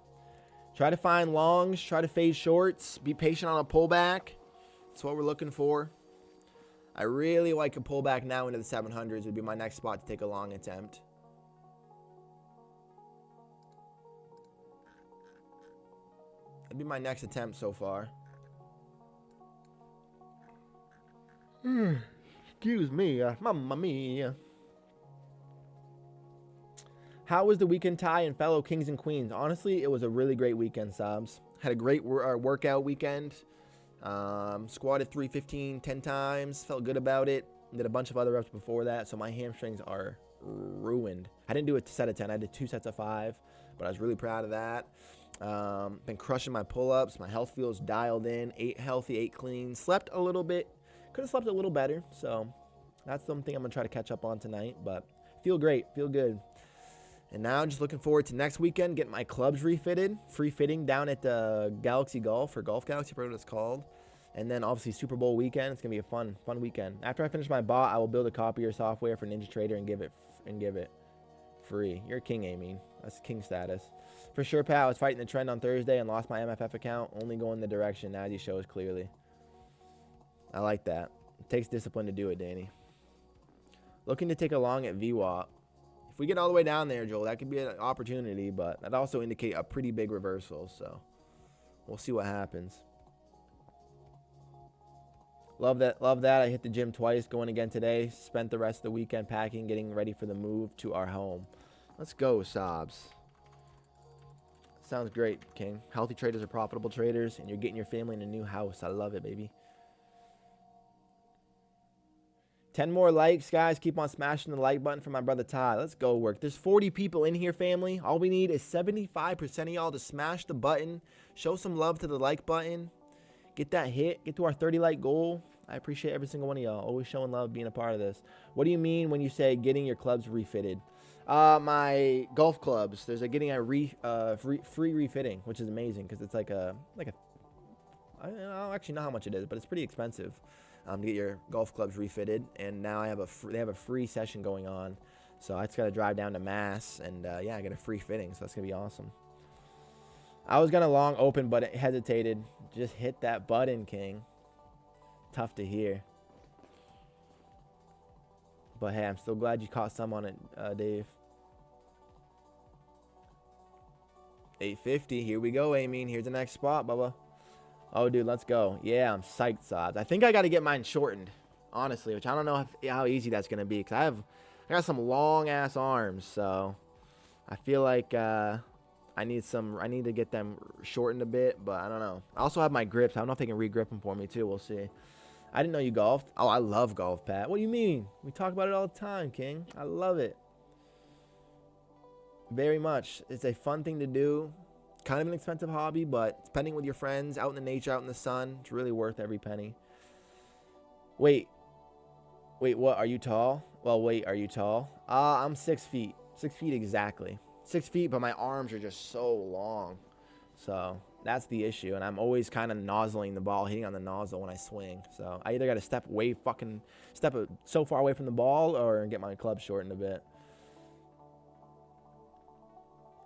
Try to find longs. Try to fade shorts. Be patient on a pullback. That's what we're looking for. I really like a pullback now into the 700s. Would be my next spot to take a long attempt. That'd be my next attempt so far. Excuse me, mamma mia. How was the weekend, Ty and fellow kings and queens? Honestly, it was a really great weekend, Sobs. Had a great workout weekend. Squatted 315 10 times. Felt good about it. Did a bunch of other reps before that, so my hamstrings are ruined. I didn't do a set of 10. I did 2 sets of 5, but I was really proud of that. Been crushing my pull-ups. My health feels dialed in. 8 healthy, 8 clean. Slept a little bit. Could have slept a little better, so that's something I'm going to try to catch up on tonight, but feel great, feel good. And now just looking forward to next weekend, getting my clubs refitted, free fitting down at the Galaxy Golf, or Golf Galaxy, what it's called. And then obviously Super Bowl weekend, it's going to be a fun weekend. After I finish my bot, I will build a copier software for Ninja Trader and give it free. You're a king, Amy. That's king status. For sure, Pat, I was fighting the trend on Thursday and lost my MFF account, only going the direction Nazi shows clearly. I like that. It takes discipline to do it, Danny. Looking to take a long at VWAP. If we get all the way down there, Joel, that could be an opportunity, but that also indicate a pretty big reversal, so we'll see what happens. Love that. Love that. I hit the gym twice, going again today. Spent the rest of the weekend packing, getting ready for the move to our home. Let's go, Sobs. Sounds great, King. Healthy traders are profitable traders, and you're getting your family in a new house. I love it, baby. 10 more likes, guys. Keep on smashing the like button for my brother Ty. Let's go work. There's 40 people in here, family. All we need is 75% of y'all to smash the button. Show some love to the like button. Get that hit. Get to our 30 like goal. I appreciate every single one of y'all. Always showing love, being a part of this. What do you mean when you say getting your clubs refitted? My golf clubs. There's getting a free refitting, which is amazing because it's like I don't actually know how much it is, but it's pretty expensive to get your golf clubs refitted. And now they have a free session going on, so I just got to drive down to Mass and yeah, I get a free fitting, so that's gonna be awesome. I was gonna long open, but it hesitated. Just hit that button, King. Tough to hear. But hey, I'm still glad you caught some on it, Dave. 850. Here we go, Amin. Here's the next spot, Bubba. Oh, dude, let's go. Yeah, I'm psyched, Sobs. I think I got to get mine shortened, honestly, which I don't know how easy that's going to be because I got some long-ass arms, so I feel like I need to get them shortened a bit, but I don't know. I also have my grips. I don't know if they can re-grip them for me, too. We'll see. I didn't know you golfed. Oh, I love golf, Pat. What do you mean? We talk about it all the time, King. I love it. Very much. It's a fun thing to do. Kind of an expensive hobby, but spending with your friends, out in the nature, out in the sun, it's really worth every penny. Wait, what? Are you tall? Well, wait, are you tall? I'm 6 feet. 6 feet exactly. 6 feet, but my arms are just so long. So that's the issue, and I'm always kind of nozzling the ball, hitting on the nozzle when I swing. So I either got to step so far away from the ball or get my club shortened a bit.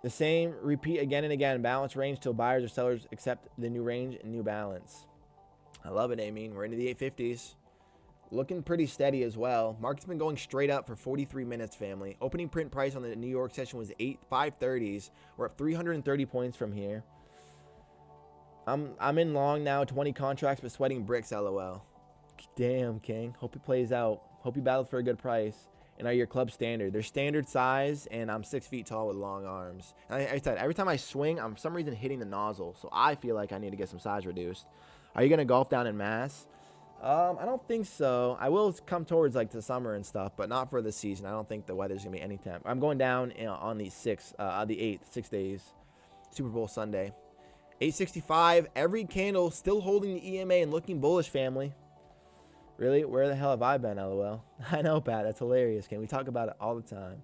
The same, repeat again and again. Balance range till buyers or sellers accept the new range and new balance. I love it, Amin. We're into the 850s. Looking pretty steady as well. Market's been going straight up for 43 minutes, family. Opening print price on the New York session was 530s. We're up 330 points from here. I'm in long now, 20 contracts, but sweating bricks, LOL. Damn, King. Hope it plays out. Hope you battled for a good price. And are your club standard? They're standard size, and I'm 6 feet tall with long arms. And I said, every time I swing, I'm for some reason hitting the nozzle, so I feel like I need to get some size reduced. Are you going to golf down in Mass? I don't think so. I will come towards like the summer and stuff, but not for the season. I don't think the weather's going to be any temp. I'm going down on the 8th, 6 days. Super Bowl Sunday. 865, every candle still holding the EMA and looking bullish, family. Really? Where the hell have I been, LOL? I know, Pat. That's hilarious, Ken. We talk about it all the time.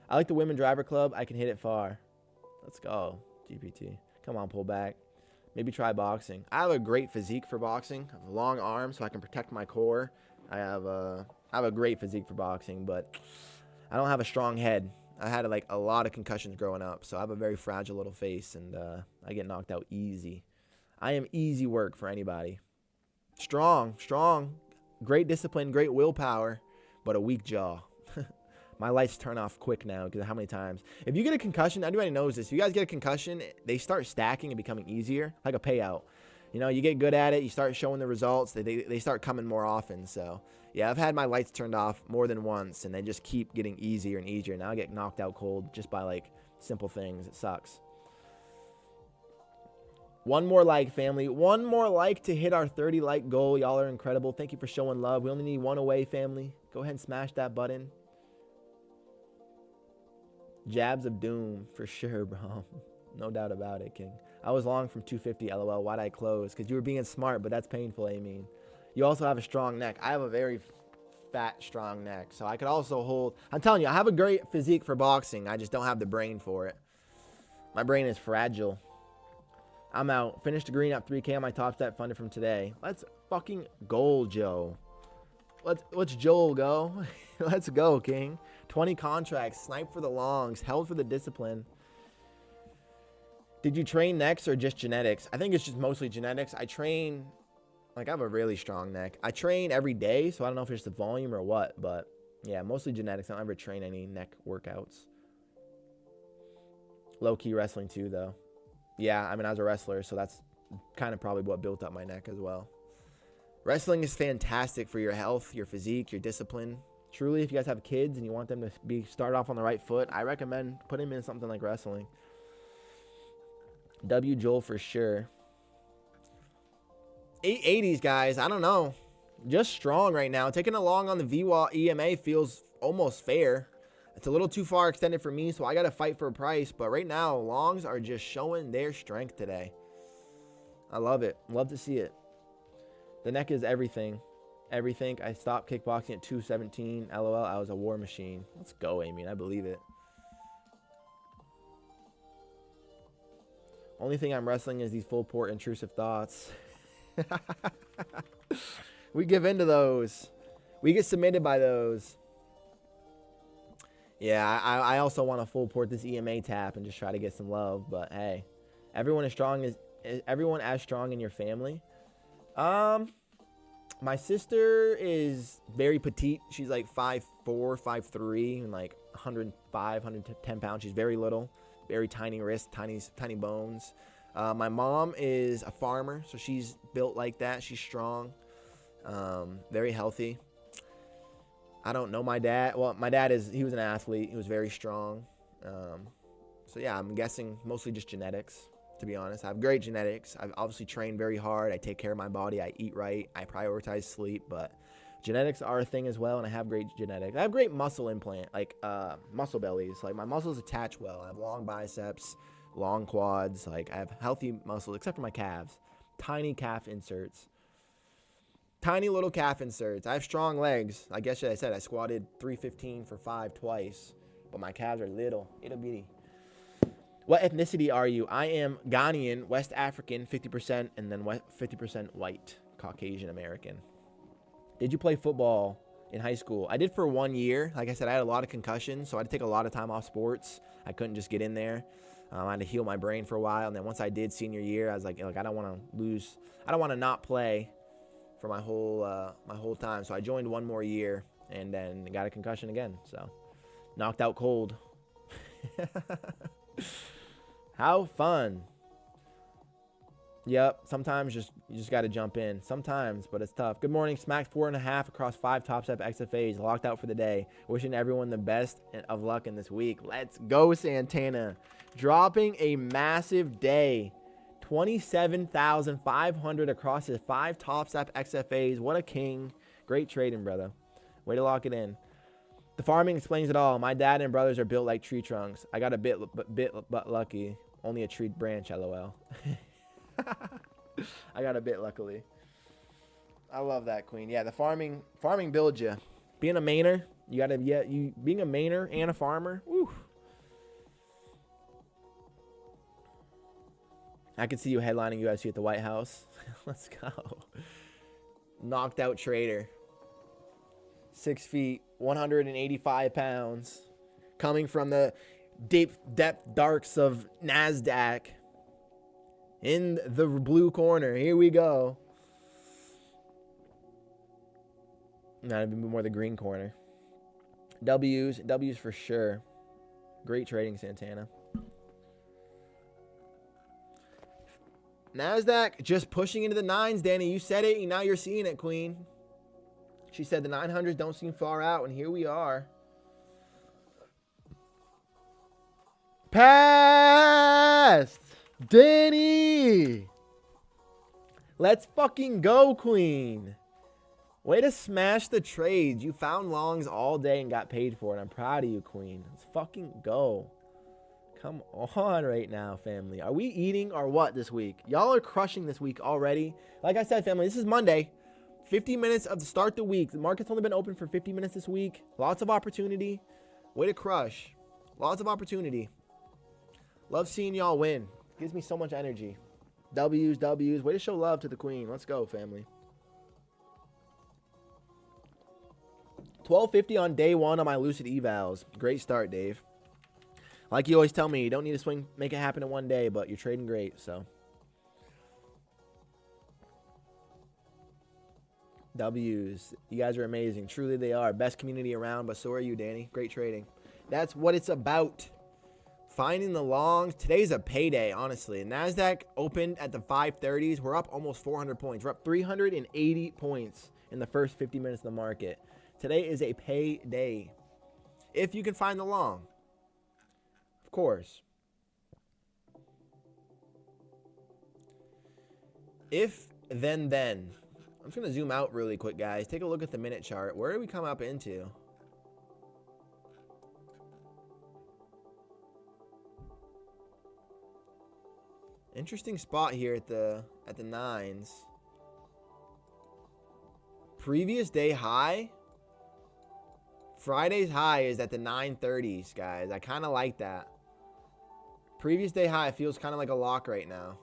I like the Women Driver Club. I can hit it far. Let's go, GPT. Come on, pull back. Maybe try boxing. I have a great physique for boxing. I have long arms, so I can protect my core. I have a great physique for boxing, but I don't have a strong head. I had like a lot of concussions growing up, so I have a very fragile little face, and I get knocked out easy. I am easy work for anybody. Strong. Great discipline, great willpower, but a weak jaw. My lights turn off quick now because of how many times. If you get a concussion, everybody knows this. If you guys get a concussion, they start stacking and becoming easier, like a payout. You know, you get good at it, you start showing the results, they start coming more often. So, yeah, I've had my lights turned off more than once, and they just keep getting easier and easier. Now I get knocked out cold just by, like, simple things. It sucks. One more like, family. One more like to hit our 30 like goal. Y'all are incredible. Thank you for showing love. We only need one away, family. Go ahead and smash that button. Jabs of doom, for sure, bro. No doubt about it, King. I was long from 250, LOL. Why'd I close? Because you were being smart, but that's painful, I mean. You also have a strong neck. I have a very fat, strong neck. So I could also hold... I'm telling you, I have a great physique for boxing. I just don't have the brain for it. My brain is fragile. I'm out. Finished the green up 3K on my top step funded from today. Let's fucking go, Joe. Let's Joel go. Let's go, King. 20 contracts. Snipe for the longs. Held for the discipline. Did you train necks or just genetics? I think it's just mostly genetics. I train... Like, I have a really strong neck. I train every day, so I don't know if it's the volume or what. But, yeah, mostly genetics. I don't ever train any neck workouts. Low-key wrestling, too, though. Yeah, I mean, I was a wrestler, so that's kind of probably what built up my neck as well. Wrestling is fantastic for your health, your physique, your discipline. Truly, if you guys have kids and you want them to start off on the right foot, I recommend putting them in something like wrestling. W. Joel for sure. 880s, guys. I don't know. Just strong right now. Taking it long on the VWA EMA feels almost fair. It's a little too far extended for me, so I got to fight for a price. But right now, longs are just showing their strength today. I love it. Love to see it. The neck is everything. Everything. I stopped kickboxing at 217. LOL. I was a war machine. Let's go, Amy. I believe it. Only thing I'm wrestling is these full port intrusive thoughts. We give into those. We get submitted by those. Yeah, I also want to full port this EMA tap and just try to get some love. But hey, everyone as strong in your family. My sister is very petite. She's like 5'4", 5'3", and like 105, 110 pounds. She's very little, very tiny wrist, tiny bones. My mom is a farmer, so she's built like that. She's strong, very healthy. I don't know my dad. Well, my dad he was an athlete. He was very strong. So yeah, I'm guessing mostly just genetics, to be honest. I have great genetics. I've obviously trained very hard. I take care of my body. I eat right. I prioritize sleep, but genetics are a thing as well, and I have great genetics. I have great muscle implant, like muscle bellies. Like my muscles attach well. I have long biceps, long quads. Like I have healthy muscles, except for my calves. Tiny calf inserts. Tiny little calf inserts. I have strong legs. I guess I said I squatted 315 for 5 twice, but my calves are little bitty. What ethnicity are you? I am Ghanaian, West African, 50%, and then 50% white, Caucasian American. Did you play football in high school? I did for 1 year. Like I said, I had a lot of concussions, so I had to take a lot of time off sports. I couldn't just get in there. I had to heal my brain for a while, and then once I did senior year, I was like I don't want to lose. I don't want to not play for my whole time. So I joined 1 more year and then got a concussion again. So knocked out cold. How fun. Yep. Sometimes you just got to jump in. Sometimes, but it's tough. Good morning. Smacked 4.5 across 5 top step XFAs. Locked out for the day. Wishing everyone the best of luck in this week. Let's go, Santana. Dropping a massive day. 27,500 across his 5 top step XFAs. What a king. Great trading, brother. Way to lock it in. The farming explains it all. My dad and brothers are built like tree trunks. I got a bit but lucky. Only a tree branch, LOL. I got a bit luckily. I love that, Queen. Yeah, the farming builds you. Being a Mainer, you got to being a Mainer and a farmer. Woo. I could see you headlining UFC at the White House. Let's go. Knocked out trader. 6 feet, 185 pounds. Coming from the deep depth darks of NASDAQ. In the blue corner. Here we go. Not even more the green corner. W's for sure. Great trading, Santana. NASDAQ just pushing into the 9s, Danny. You said it, and now you're seeing it, Queen. She said the 900s don't seem far out, and here we are. Passed! Danny! Let's fucking go, Queen. Way to smash the trades. You found longs all day and got paid for it. I'm proud of you, Queen. Let's fucking go. Come on right now, family. Are we eating or what this week? Y'all are crushing this week already. Like I said, family, this is Monday. 50 minutes of the start the week. The market's only been open for 50 minutes this week. Lots of opportunity. Way to crush. Lots of opportunity. Love seeing y'all win. Gives me so much energy. W's. Way to show love to the Queen. Let's go, family. 1250 on day 1 on my Lucid evals. Great start, Dave. Like you always tell me, you don't need to swing, make it happen in one day, but you're trading great, so. W's. You guys are amazing. Truly they are. Best community around, but so are you, Danny. Great trading. That's what it's about. Finding the longs. Today's a payday, honestly. NASDAQ opened at the 530s. We're up almost 400 points. We're up 380 points in the first 50 minutes of the market. Today is a payday. If you can find the long. Of course. If, then. I'm just going to zoom out really quick, guys. Take a look at the minute chart. Where do we come up into? Interesting spot here at the 9s. Previous day high. Friday's high is at the 930s, guys. I kind of like that. Previous day high feels kind of like a lock right now.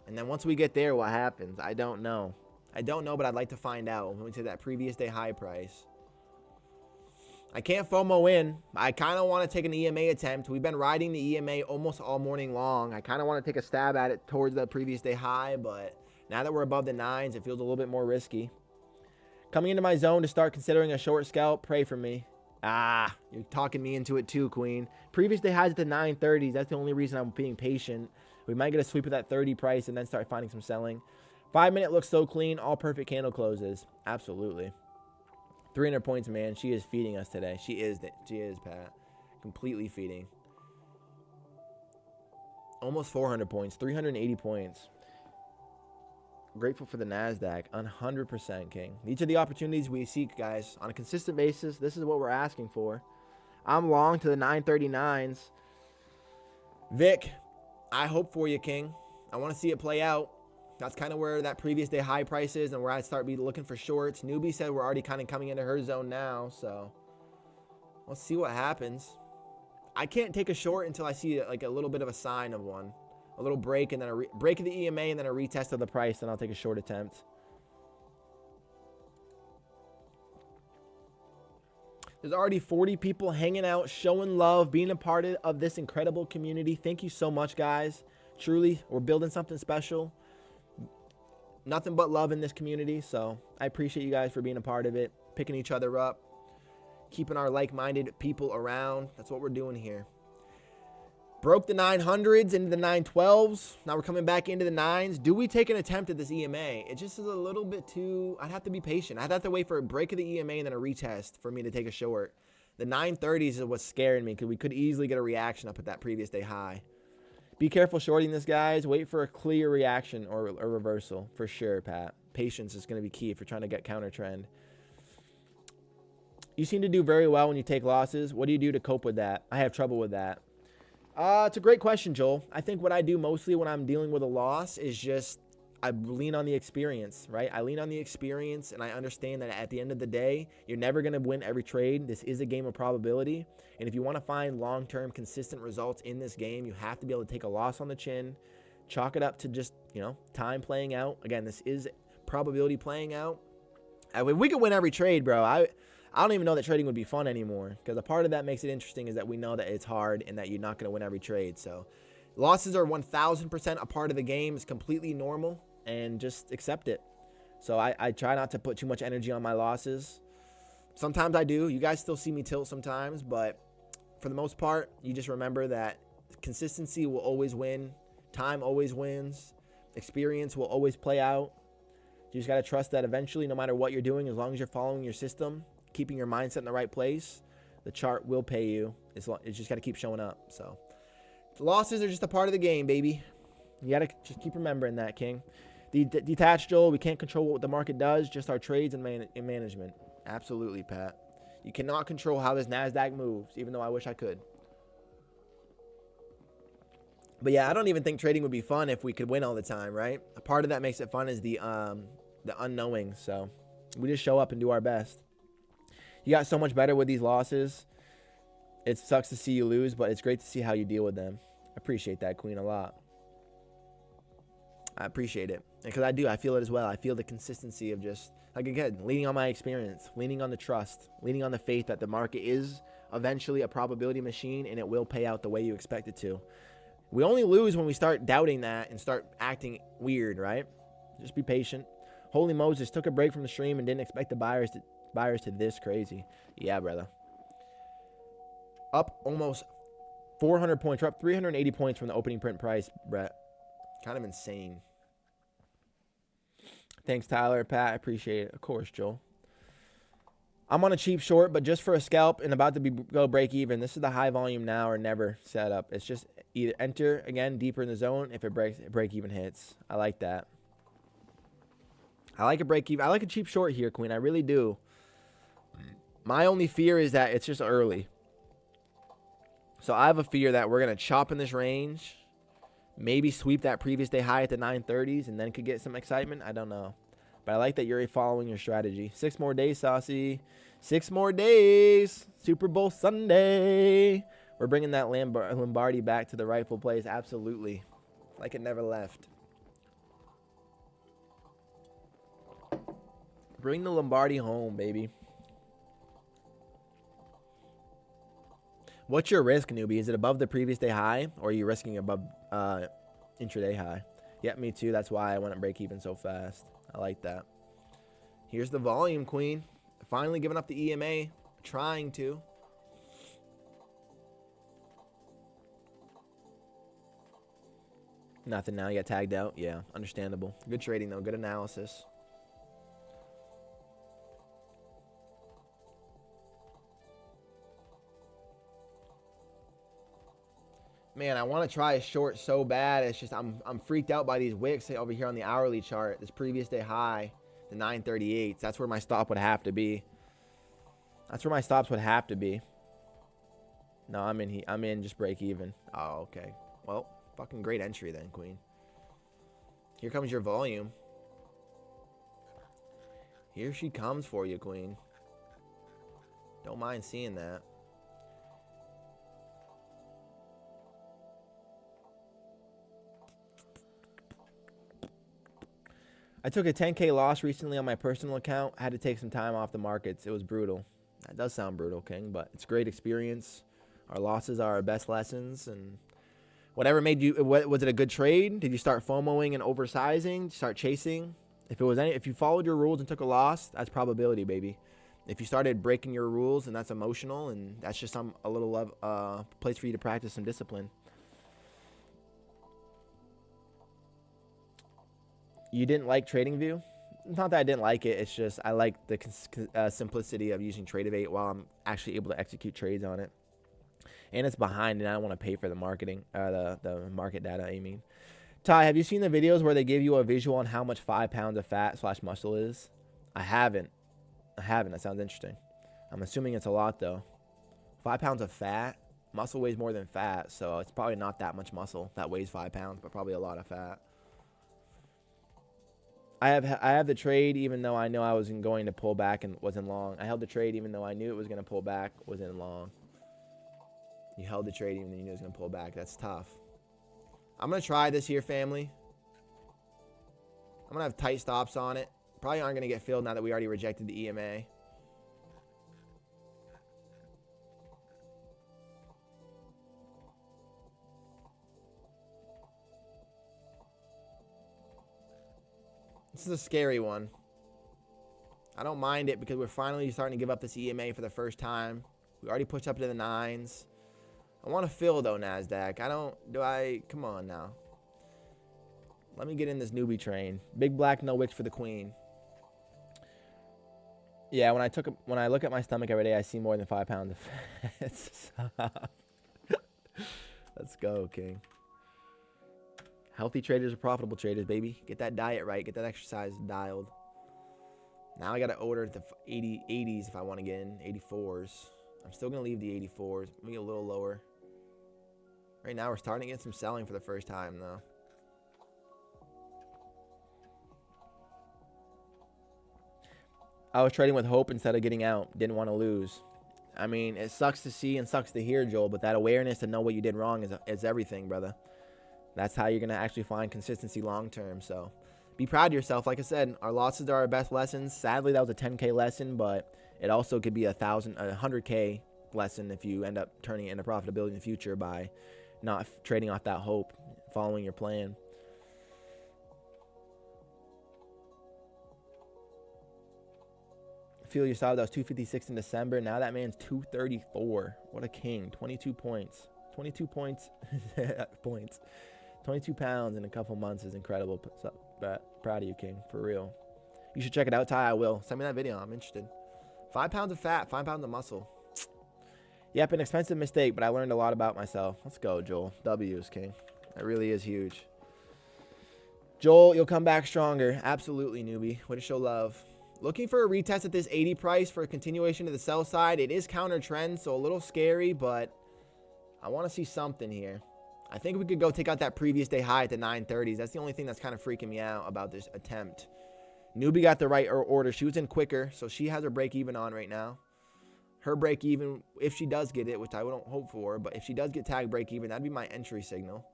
And then once we get there, what happens? I don't know. I don't know, but I'd like to find out when we say that previous day high price. I can't FOMO in. I kind of want to take an EMA attempt. We've been riding the EMA almost all morning long. I kind of want to take a stab at it towards the previous day high, but now that we're above the 9s, it feels a little bit more risky. Coming into my zone to start considering a short scalp, pray for me. Ah, you're talking me into it too, Queen. Previous day highs at the 930s. That's the only reason I'm being patient. We might get a sweep of that 30 price and then start finding some selling. 5 minute looks so clean. All perfect candle closes. Absolutely. 300 points, man. She is feeding us today. She is, Pat. Completely feeding. Almost 400 points. 380 points. Grateful for the NASDAQ. 100%, King. These are the opportunities we seek, guys. On a consistent basis, this is what we're asking for. I'm long to the 939s. Vic, I hope for you, King. I want to see it play out. That's kind of where that previous day high price is and where I'd start be looking for shorts. Newbie said we're already kind of coming into her zone now, so let's see what happens. I can't take a short until I see like a little bit of a sign of one. A little break and then a break of the EMA and then a retest of the price, then I'll take a short attempt. There's already 40 people hanging out, showing love, being a part of this incredible community. Thank you so much, guys. Truly, we're building something special. Nothing but love in this community, so I appreciate you guys for being a part of it, picking each other up, keeping our like-minded people around. That's what we're doing here. Broke the 900s into the 912s. Now we're coming back into the 9s. Do we take an attempt at this EMA? It just is a little bit too... I'd have to be patient. I'd have to wait for a break of the EMA and then a retest for me to take a short. The 930s is what's scaring me because we could easily get a reaction up at that previous day high. Be careful shorting this, guys. Wait for a clear reaction or a reversal. For sure, Pat. Patience is going to be key if you're trying to get counter trend. You seem to do very well when you take losses. What do you do to cope with that? I have trouble with that. It's a great question, Joel. I think what I do mostly when I'm dealing with a loss is just I lean on the experience, right? I lean on the experience, and I understand that at the end of the day, you're never going to win every trade. This is a game of probability, and if you want to find long-term consistent results in this game, you have to be able to take a loss on the chin, chalk it up to just, time playing out. Again, this is probability playing out. We could win every trade, bro. I don't even know that trading would be fun anymore because a part of that makes it interesting is that we know that it's hard and that you're not going to win every trade. So losses are 1,000% a part of the game. It's completely normal and just accept it. So I try not to put too much energy on my losses. Sometimes I do. You guys still see me tilt sometimes, but for the most part, you just remember that consistency will always win. Time always wins. Experience will always play out. You just got to trust that eventually, no matter what you're doing, as long as you're following your system, keeping your mindset in the right place, the chart will pay you. It's just got to keep showing up. So the losses are just a part of the game, baby. You got to just keep remembering that, King. The detached, Joel, we can't control what the market does, just our trades and management. Absolutely, Pat. You cannot control how this NASDAQ moves, even though I wish I could. But yeah, I don't even think trading would be fun if we could win all the time, right? A part of that makes it fun is the unknowing. So we just show up and do our best. You got so much better with these losses. It sucks to see you lose, but it's great to see how you deal with them. I appreciate that, Queen, a lot. I appreciate it. Because I do. I feel it as well. I feel the consistency of just, like again, leaning on my experience, leaning on the trust, leaning on the faith that the market is eventually a probability machine and it will pay out the way you expect it to. We only lose when we start doubting that and start acting weird, right? Just be patient. Holy Moses took a break from the stream and didn't expect the buyers to this crazy. Yeah, brother. Up almost 400 points. We're up 380 points from the opening print price, Brett. Kind of insane. Thanks, Tyler. Pat, I appreciate it. Of course, Joel. I'm on a cheap short, but just for a scalp and about to go break even. This is the high volume now or never setup. It's just either enter, again, deeper in the zone. If it break even hits. I like that. I like a break even. I like a cheap short here, Queen. I really do. My only fear is that it's just early. So I have a fear that we're going to chop in this range. Maybe sweep that previous day high at the 930s and then could get some excitement. I don't know. But I like that you're following your strategy. 6 more days, Saucy. 6 more days. Super Bowl Sunday. We're bringing that Lombardi back to the rightful place. Absolutely. Like it never left. Bring the Lombardi home, baby. What's your risk, newbie? Is it above the previous day high, or are you risking above intraday high? Yeah, me too. That's why I went to break even so fast. I like that. Here's the volume, Queen. Finally giving up the EMA. Trying to. Nothing now. You got tagged out. Yeah, understandable. Good trading, though. Good analysis. Man, I want to try a short so bad. It's just I'm freaked out by these wicks over here on the hourly chart. This previous day high, the 938s. That's where my stop would have to be. That's where my stops would have to be. No, I'm in just break even. Oh, okay. Well, fucking great entry then, Queen. Here comes your volume. Here she comes for you, Queen. Don't mind seeing that. I took a 10K loss recently on my personal account. I had to take some time off the markets. It was brutal. That does sound brutal, King, but it's a great experience. Our losses are our best lessons, and whatever made you, was it a good trade? Did you start FOMOing and oversizing? Start chasing? If you followed your rules and took a loss, that's probability, baby. If you started breaking your rules, and that's emotional, and that's just a little place for you to practice some discipline. You didn't like TradingView? Not that I didn't like it. It's just I like the simplicity of using Tradeify while I'm actually able to execute trades on it. And it's behind, and I don't want to pay for the marketing, the market data, I mean. Ty, have you seen the videos where they give you a visual on how much 5 pounds of fat / muscle is? I haven't. That sounds interesting. I'm assuming it's a lot, though. 5 pounds of fat? Muscle weighs more than fat, so it's probably not that much muscle that weighs 5 pounds, but probably a lot of fat. I have the trade even though I know I wasn't going to pull back and wasn't long. I held the trade even though I knew it was going to pull back, wasn't long. You held the trade even though you knew it was going to pull back. That's tough. I'm going to try this here, family. I'm going to have tight stops on it. Probably aren't going to get filled now that we already rejected the EMA. This is a scary one. I don't mind it because we're finally starting to give up this EMA for the first time. We already pushed up to the 9s. I want to fill, though, NASDAQ. Come on now. Let me get in this newbie train. Big black, no wicks for the Queen. Yeah, when I look at my stomach every day, I see more than 5 pounds of fat. Let's go, King. Healthy traders are profitable traders, baby. Get that diet right. Get that exercise dialed. Now I got to order the 80s if I want to get in. 84s. I'm still going to leave the 84s. Maybe a little lower. Right now we're starting to get some selling for the first time, though. I was trading with hope instead of getting out. Didn't want to lose. I mean, it sucks to see and sucks to hear, Joel, but that awareness to know what you did wrong is everything, brother. That's how you're going to actually find consistency long term. So be proud of yourself. Like I said, our losses are our best lessons. Sadly, that was a 10K lesson, but it also could be a 100K lesson if you end up turning it into profitability in the future by not trading off that hope, following your plan. feel you saw that was 256 in December. Now that man's 234. What a king. 22 points. 22 points. Points. 22 pounds in a couple months is incredible. So, proud of you, king. For real. You should check it out, Ty. I will. Send me that video. I'm interested. 5 pounds of fat. 5 pounds of muscle. Yep, an expensive mistake, but I learned a lot about myself. Let's go, Joel. W's, king. That really is huge. Joel, you'll come back stronger. Absolutely, newbie. Way to show love. Looking for a retest at this 80 price for a continuation to the sell side. It is counter trend, so a little scary, but I want to see something here. I think we could go take out that previous day high at the 930s. That's the only thing that's kind of freaking me out about this attempt. Newbie got the right order. She was in quicker, so she has her break even on right now. Her break even, if she does get it, which I don't hope for, but if she does get tagged break even, that'd be my entry signal.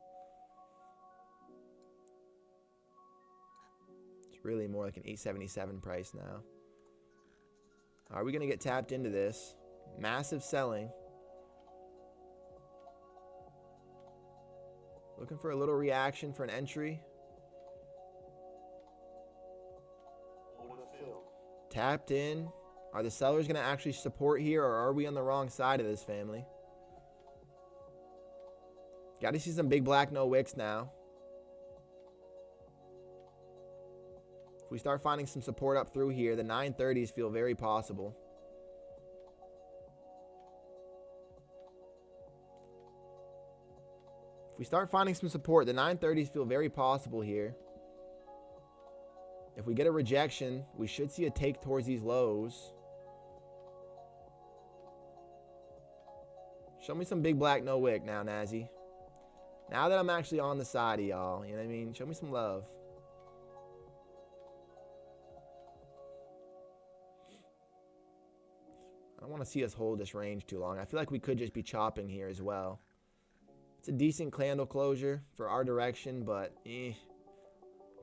It's really more like an 877 price now. Are we going to get tapped into this? Massive selling. Looking for a little reaction for an entry. Tapped in. Are the sellers going to actually support here, or are we on the wrong side of this, family? Got to see some big black no wicks now. If we start finding some support up through here, the 930s feel very possible. If we start finding some support, the 930s feel very possible here. If we get a rejection, we should see a take towards these lows. Show me some big black no wick now, Nazi. Now that I'm actually on the side of y'all, you know what I mean? Show me some love. I don't want to see us hold this range too long. I feel like we could just be chopping here as well. It's a decent candle closure for our direction, but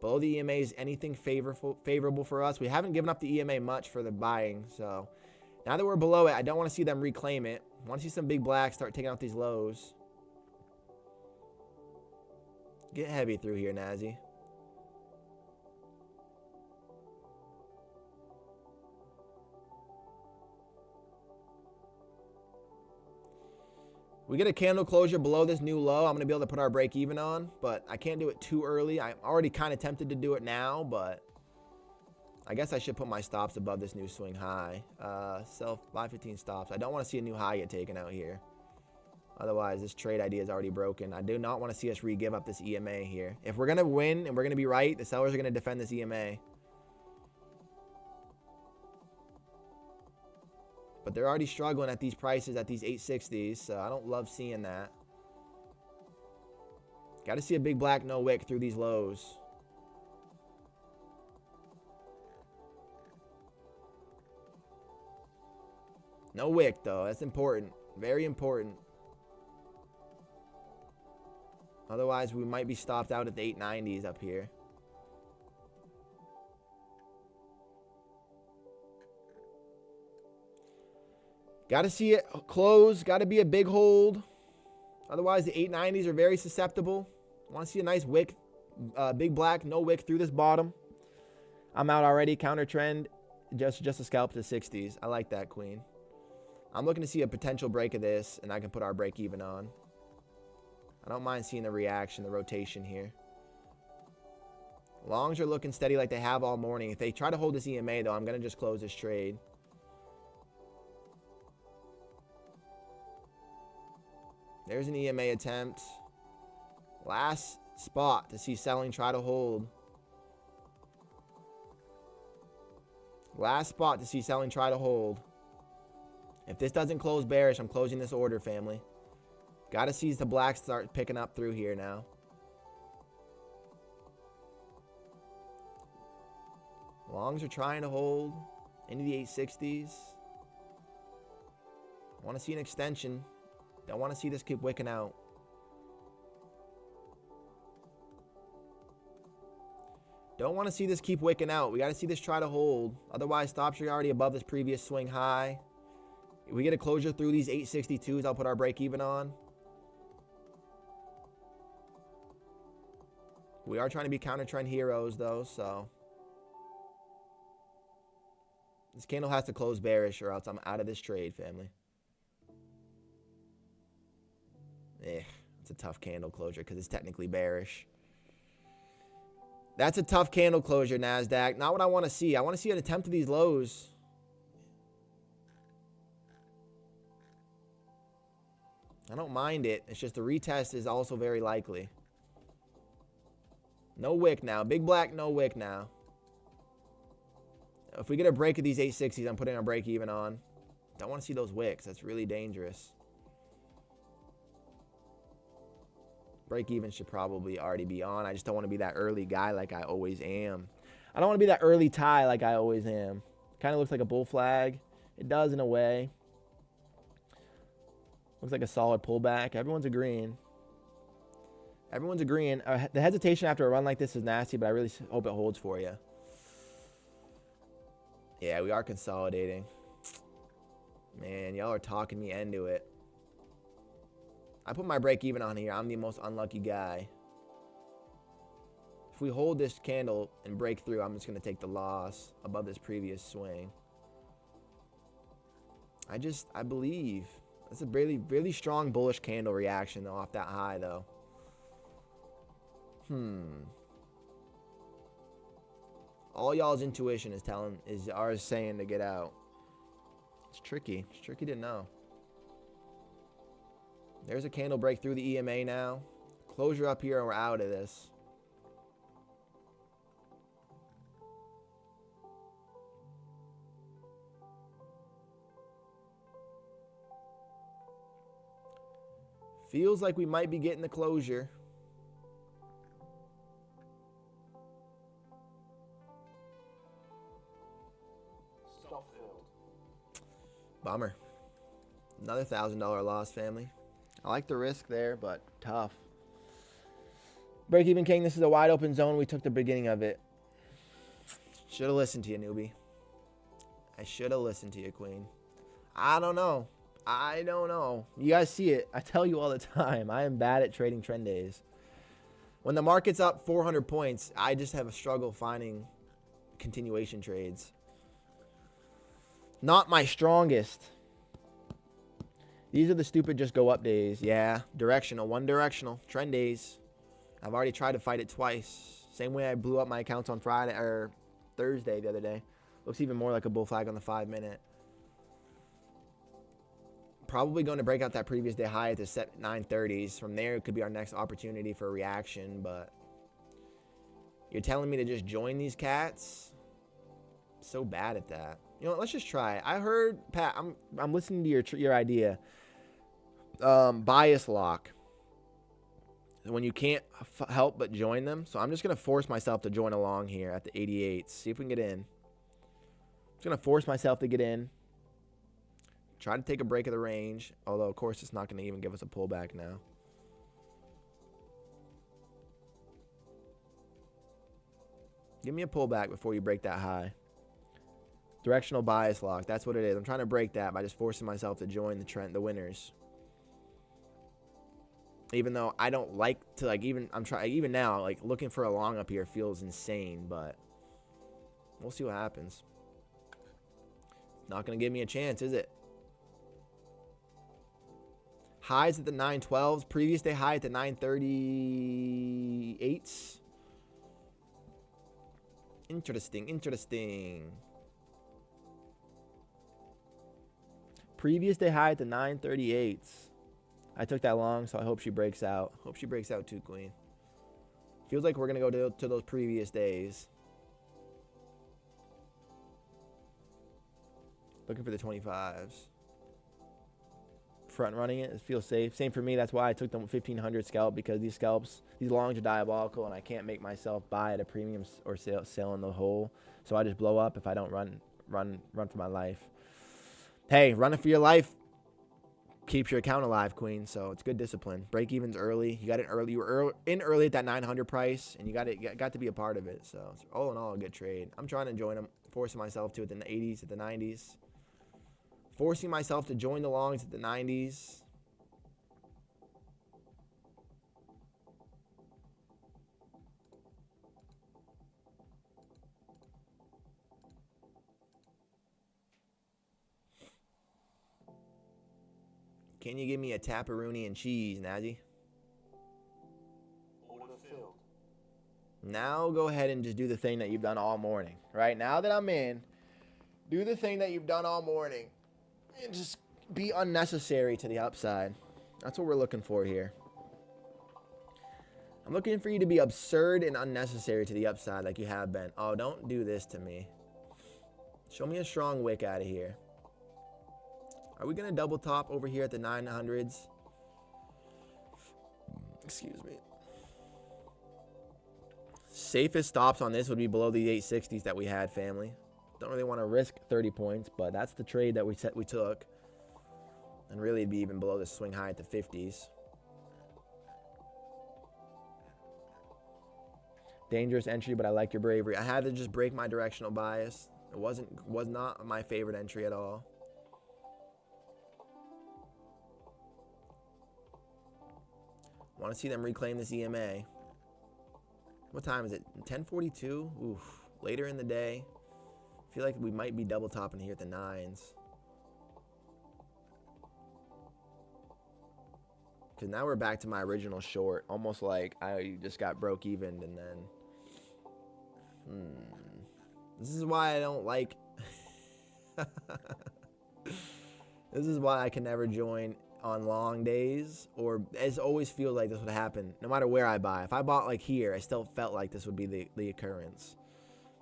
below the EMA is anything favorable for us. We haven't given up the EMA much for the buying, so now that we're below it, I don't want to see them reclaim it. I want to see some big blacks start taking out these lows. Get heavy through here, Nazi. We get a candle closure below this new low, I'm going to be able to put our break even on, but I can't do it too early. I'm already kind of tempted to do it now, but I guess I should put my stops above this new swing high. Sell 515 stops. I don't want to see a new high get taken out here. Otherwise, this trade idea is already broken. I do not want to see us re-give up this EMA here. If we're going to win and we're going to be right, the sellers are going to defend this EMA. But they're already struggling at these prices, at these 860s, so I don't love seeing that. Got to see a big black no wick through these lows. No wick, though. That's important. Very important. Otherwise, we might be stopped out at the 890s up here. Got to see it close. Got to be a big hold. Otherwise, the 890s are very susceptible. Want to see a nice wick. Big black, no wick through this bottom. I'm out already. Counter trend. Just a scalp to the 60s. I like that, queen. I'm looking to see a potential break of this, and I can put our break even on. I don't mind seeing the reaction, the rotation here. Longs are looking steady like they have all morning. If they try to hold this EMA, though, I'm going to just close this trade. There's an EMA attempt. Last spot to see selling try to hold. Last spot to see selling try to hold. If this doesn't close bearish, I'm closing this order, family. Got to see the blacks start picking up through here now. Longs are trying to hold into the 860s. Want to see an extension. Don't want to see this keep wicking out. Don't want to see this keep wicking out. We got to see this try to hold. Otherwise, stops are already above this previous swing high. If we get a closure through these 862s, I'll put our break even on. We are trying to be counter trend heroes, though, so. This candle has to close bearish or else I'm out of this trade, family. It's a tough candle closure because it's technically bearish. That's a tough candle closure, NASDAQ. Not what I want to see. I want to see an attempt of these lows. I don't mind it. It's just the retest is also very likely. No wick now. Big black, no wick now. If we get a break of these 860s, I'm putting a break even on. Don't want to see those wicks. That's really dangerous. Break even should probably already be on. I just don't want to be that early guy like I always am. I don't want to be that early tie like I always am. Kind of looks like a bull flag. It does in a way. Looks like a solid pullback. Everyone's agreeing. Everyone's agreeing. The hesitation after a run like this is nasty, but I really hope it holds for you. Yeah, we are consolidating. Man, y'all are talking me into it. I put my break even on here. I'm the most unlucky guy. If we hold this candle and break through, I'm just going to take the loss above this previous swing. I believe. That's a really, really strong bullish candle reaction though, off that high though. All y'all's intuition is saying to get out. It's tricky. It's tricky to know. There's a candle break through the EMA now. Closure up here and we're out of this. Feels like we might be getting the closure. Bummer. Another $1,000 loss, family. I like the risk there, but tough. Break even king, this is a wide open zone. We took the beginning of it. Should have listened to you, newbie. I should have listened to you, queen. I don't know. I don't know. You guys see it. I tell you all the time. I am bad at trading trend days. When the market's up 400 points, I just have a struggle finding continuation trades. Not my strongest. These are the stupid just go up days. Yeah, directional, one directional, trend days. I've already tried to fight it twice. Same way I blew up my accounts on Friday or Thursday the other day. Looks even more like a bull flag on the 5-minute. Probably going to break out that previous day high at the set 930s. From there, it could be our next opportunity for a reaction, but you're telling me to just join these cats? I'm so bad at that. You know what, let's just try it. I heard, Pat, I'm listening to your idea. Bias lock. When you can't help but join them. So I'm just going to force myself to join along here at the 88s. See if we can get in. I'm just going to force myself to get in. Try to take a break of the range. Although, of course, it's not going to even give us a pullback now. Give me a pullback before you break that high. Directional bias lock. That's what it is. I'm trying to break that by just forcing myself to join the trend, the winners. Even though I don't like to, like, even now, like, looking for a long up here feels insane, but we'll see what happens. It's not going to give me a chance, is it? Highs at the 912s. Previous day high at the 938s. Interesting, interesting. Previous day high at the 938s. I took that long, so I hope she breaks out. Hope she breaks out too, queen. Feels like we're going to go to those previous days. Looking for the 25s. Front running it. It feels safe. Same for me. That's why I took the 1500 scalp, because these scalps, these longs are diabolical, and I can't make myself buy at a premium or sell in the hole. So I just blow up if I don't run for my life. Hey, running for your life keeps your account alive, queen. So it's good discipline. Break evens early. You got it early. You were in early at that 900 price, and you got to be a part of it. So it's all in all a good trade. I'm trying to join them, forcing myself to at the 80s, at the 90s. Forcing myself to join the longs at the 90s. Can you give me a taparoonie and cheese, Nazi? Order filled. Now go ahead and just do the thing that you've done all morning. Right now that I'm in, do the thing that you've done all morning. And just be unnecessary to the upside. That's what we're looking for here. I'm looking for you to be absurd and unnecessary to the upside like you have been. Oh, don't do this to me. Show me a strong wick out of here. Are we going to double top over here at the 900s? Excuse me. Safest stops on this would be below the 860s that we had, family. Don't really want to risk 30 points, but that's the trade that we took. And really it'd be even below the swing high at the 50s. Dangerous entry, but I like your bravery. I had to just break my directional bias. It was not my favorite entry at all. Want to see them reclaim this EMA. What time is it? 10:42? Oof. Later in the day. I feel like we might be double topping here at the 9s. Because now we're back to my original short. Almost like I just got broke even and then... This is why I don't like... This is why I can never join on long days, or it always feels like this would happen no matter where I buy. If I bought like here, I still felt like this would be the occurrence.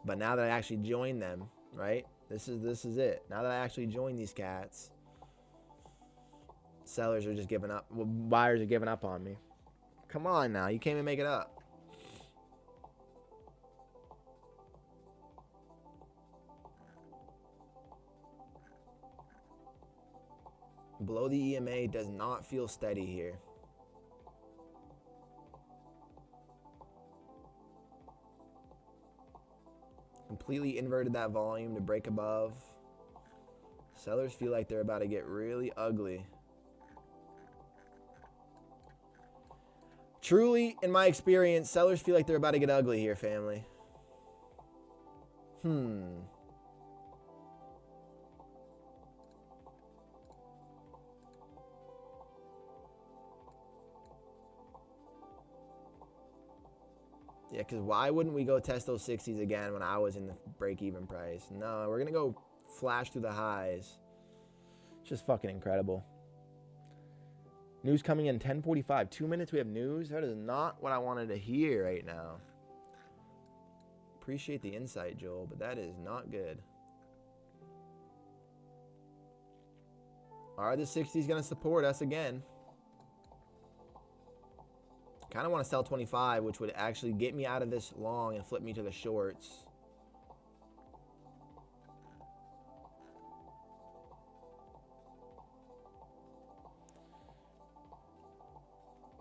But now that I actually joined them, right? This is it. Now that I actually joined these cats, sellers are just giving up. Well, buyers are giving up on me. Come on now, you can't even make it up. Below the EMA does not feel steady here. Completely inverted that volume to break above. Sellers feel like they're about to get really ugly. Truly, in my experience, sellers feel like they're about to get ugly here, family. Yeah, because why wouldn't we go test those 60s again when I was in the break-even price? No, we're going to go flash through the highs. It's just fucking incredible. News coming in 10:45. 2 minutes we have news? That is not what I wanted to hear right now. Appreciate the insight, Joel, but that is not good. Are the 60s going to support us again? Kind of want to sell 25, which would actually get me out of this long and flip me to the shorts.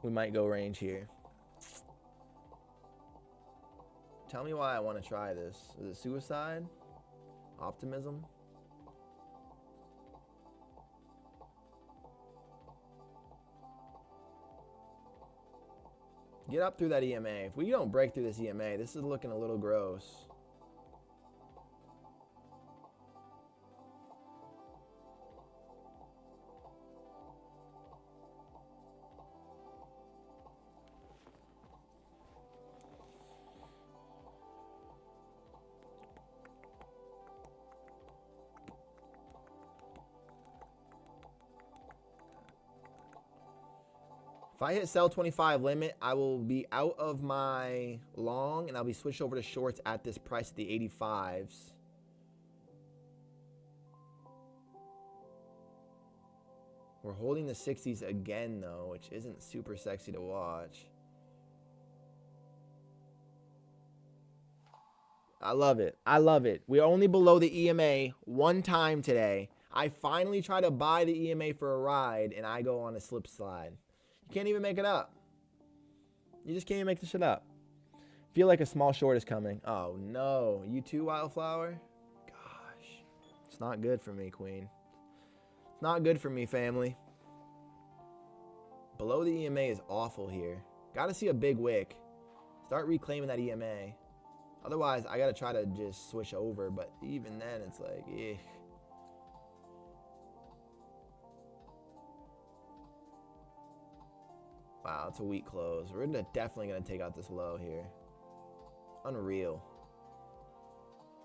We might go range here. Tell me why I want to try this. Is it suicide? Optimism? Get up through that EMA. If we don't break through this EMA, this is looking a little gross. If I hit sell 25 limit, I will be out of my long and I'll be switched over to shorts at this price at the 85s. We're holding the 60s again though, which isn't super sexy to watch. I love it. I love it. We're only below the EMA one time today. I finally try to buy the EMA for a ride and I go on a slip slide. You can't even make it up. You just can't even make this shit up. Feel like a small short is coming. Oh no. You too, Wildflower? Gosh. It's not good for me, Queen. It's not good for me, family. Below the EMA is awful here. Gotta see a big wick. Start reclaiming that EMA. Otherwise, I gotta try to just switch over. But even then, it's like, eh. Wow, it's a weak close. We're definitely going to take out this low here. Unreal.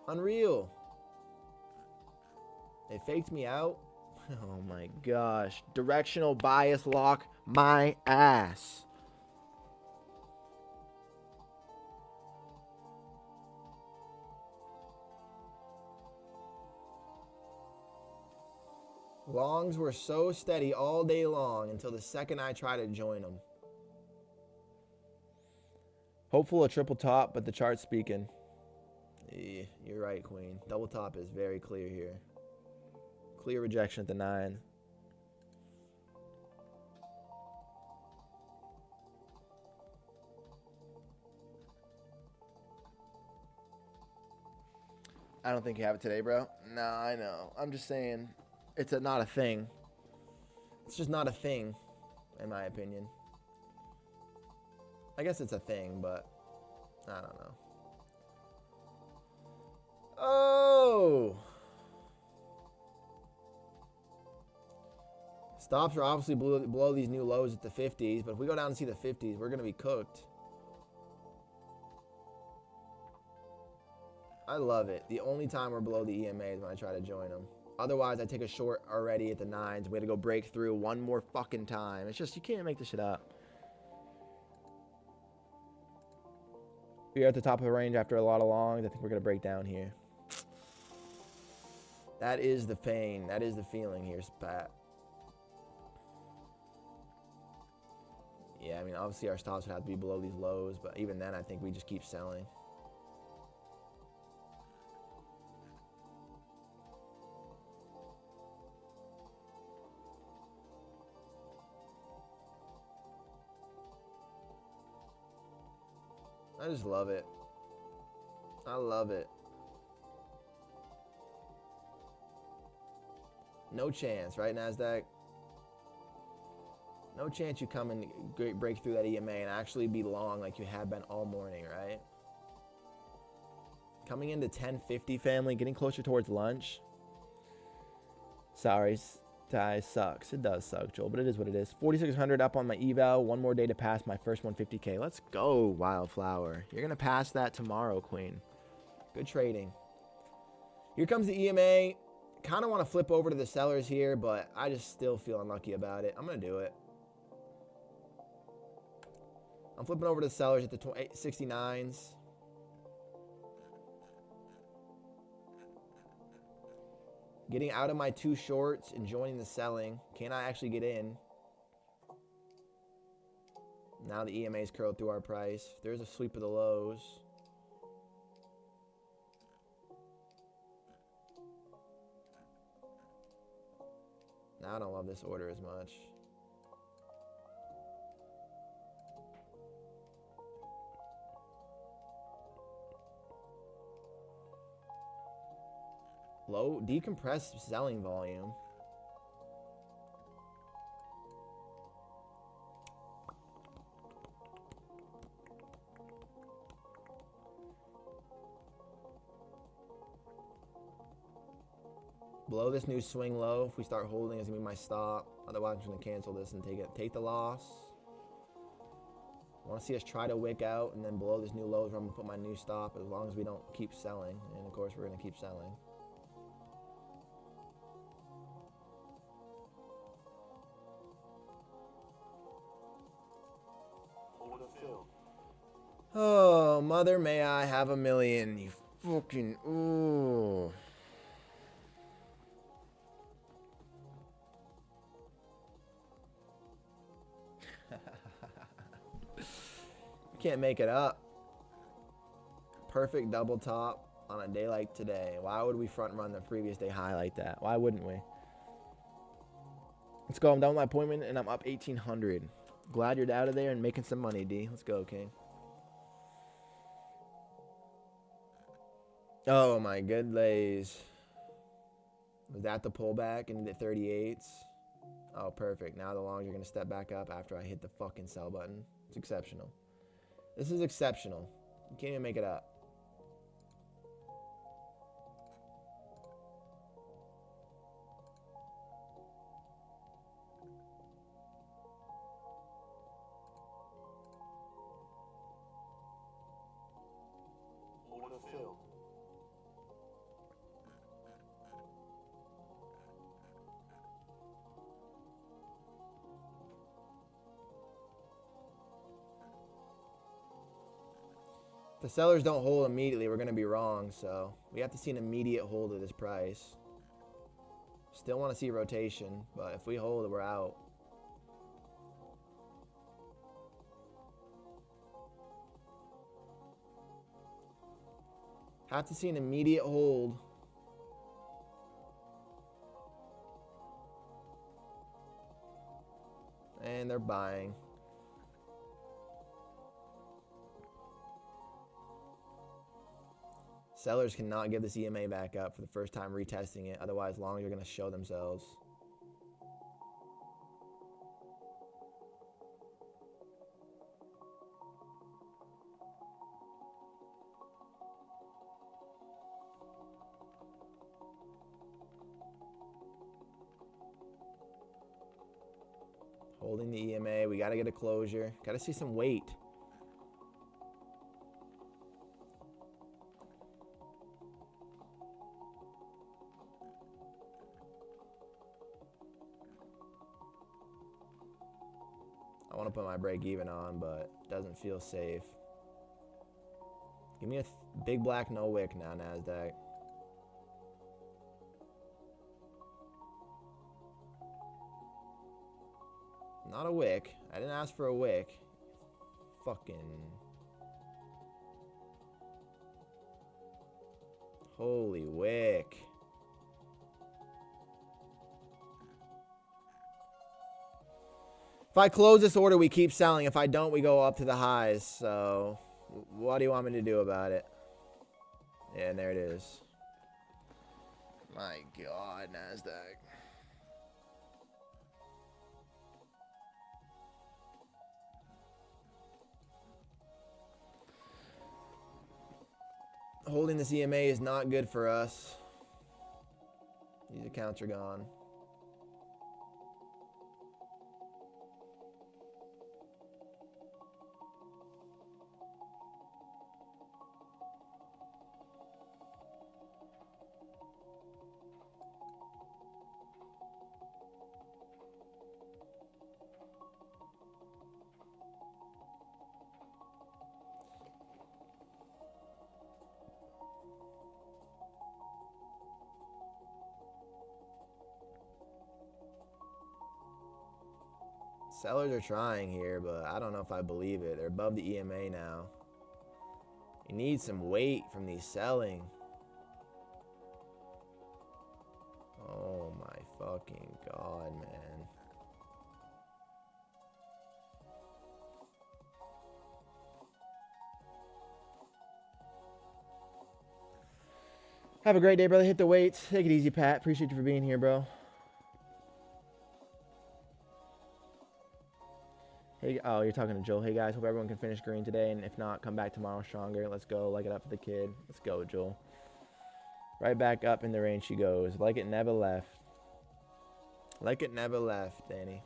Unreal. It faked me out. Oh my gosh. Directional bias lock my ass. Longs were so steady all day long until the second I tried to join them. Hopeful a triple top, but the chart's speaking. Yeah, you're right, Queen. Double top is very clear here. Clear rejection at the 9. I don't think you have it today, bro. No, I know. I'm just saying it's not a thing. It's just not a thing, in my opinion. I guess it's a thing, but I don't know. Oh! Stops are obviously below these new lows at the 50s, but if we go down and see the 50s, we're going to be cooked. I love it. The only time we're below the EMA is when I try to join them. Otherwise, I take a short already at the 9s. We had to go break through one more fucking time. It's just, you can't make this shit up. We're at the top of the range after a lot of longs. I think we're going to break down here. That is the pain. That is the feeling here, Pat. Yeah, I mean, obviously our stops would have to be below these lows, but even then, I think we just keep selling. I just love it. I love it. No chance, right, NASDAQ? No chance you come and break through that EMA and actually be long like you have been all morning, right? Coming into 1050, family, getting closer towards lunch. Sorry, Ty, sucks. It does suck, Joel, but it is what it is. 4,600 up on my eval. One more day to pass my first 150K. Let's go, Wildflower. You're going to pass that tomorrow, Queen. Good trading. Here comes the EMA. Kind of want to flip over to the sellers here, but I just still feel unlucky about it. I'm going to do it. I'm flipping over to the sellers at the 69s. Getting out of my 2 shorts and joining the selling. Can I actually get in? Now the EMA's curled through our price. There's a sweep of the lows. Now I don't love this order as much. Low decompressed selling volume. Below this new swing low, if we start holding, it's gonna be my stop. Otherwise, I'm just gonna cancel this and take the loss. I want to see us try to wick out, and then below this new low is where I'm gonna put my new stop. As long as we don't keep selling, and of course we're gonna keep selling. Oh, mother, may I have a million? You fucking ooh. Can't make it up. Perfect double top on a day like today. Why would we front run the previous day high like that? Why wouldn't we? Let's go. I'm done with my appointment and I'm up 1,800. Glad you're out of there and making some money, D. Let's go, King. Oh my good lays. Was that the pullback into the 38s? Oh, perfect. Now the longs are going to step back up after I hit the fucking sell button. It's exceptional. This is exceptional. You can't even make it up. the sellers don't hold immediately, we're going to be wrong. So we have to see an immediate hold of this price. Still want to see rotation, but if we hold it, we're out. Have to see an immediate hold. And they're buying. Sellers cannot give this EMA back up for the first time retesting it. Otherwise, longs are going to show themselves. Holding the EMA. We got to get a closure. Got to see some weight. I want to put my break even on, but it doesn't feel safe. Give me a big black no wick now, NASDAQ. Not a wick. I didn't ask for a wick. Fucking. Holy wick. If I close this order, we keep selling. If I don't, we go up to the highs. So, what do you want me to do about it? Yeah, and there it is. My God, NASDAQ. Holding this EMA is not good for us. These accounts are gone. Sellers are trying here, but I don't know if I believe it. They're above the EMA now. You need some weight from these selling. Oh my fucking God, man. Have a great day, brother. Hit the weights. Take it easy, Pat. Appreciate you for being here, bro. Hey, oh, you're talking to Joel. Hey, guys. Hope everyone can finish green today. And if not, come back tomorrow stronger. Let's go. Like it up for the kid. Let's go, Joel. Right back up in the range she goes. Like it never left. Like it never left, Danny.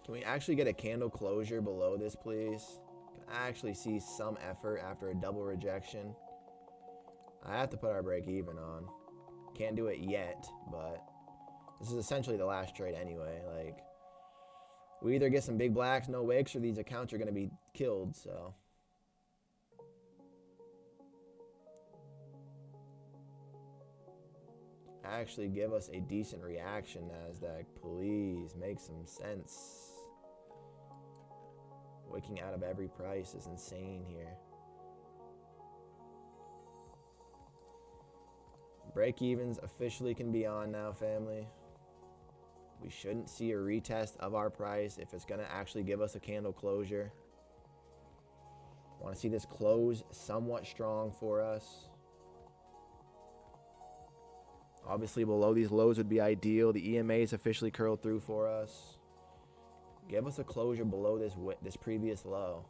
Can we actually get a candle closure below this, please? Can I actually see some effort after a double rejection? I have to put our break even on. Can't do it yet, but this is essentially the last trade anyway. Like, we either get some big blacks, no wicks, or these accounts are going to be killed, so. Actually give us a decent reaction, NASDAQ. Please make some sense. Wicking out of every price is insane here. Break-evens officially can be on now, family. We shouldn't see a retest of our price if it's going to actually give us a candle closure. Want to see this close somewhat strong for us. Obviously, below these lows would be ideal. The EMA is officially curled through for us. Give us a closure below this previous low.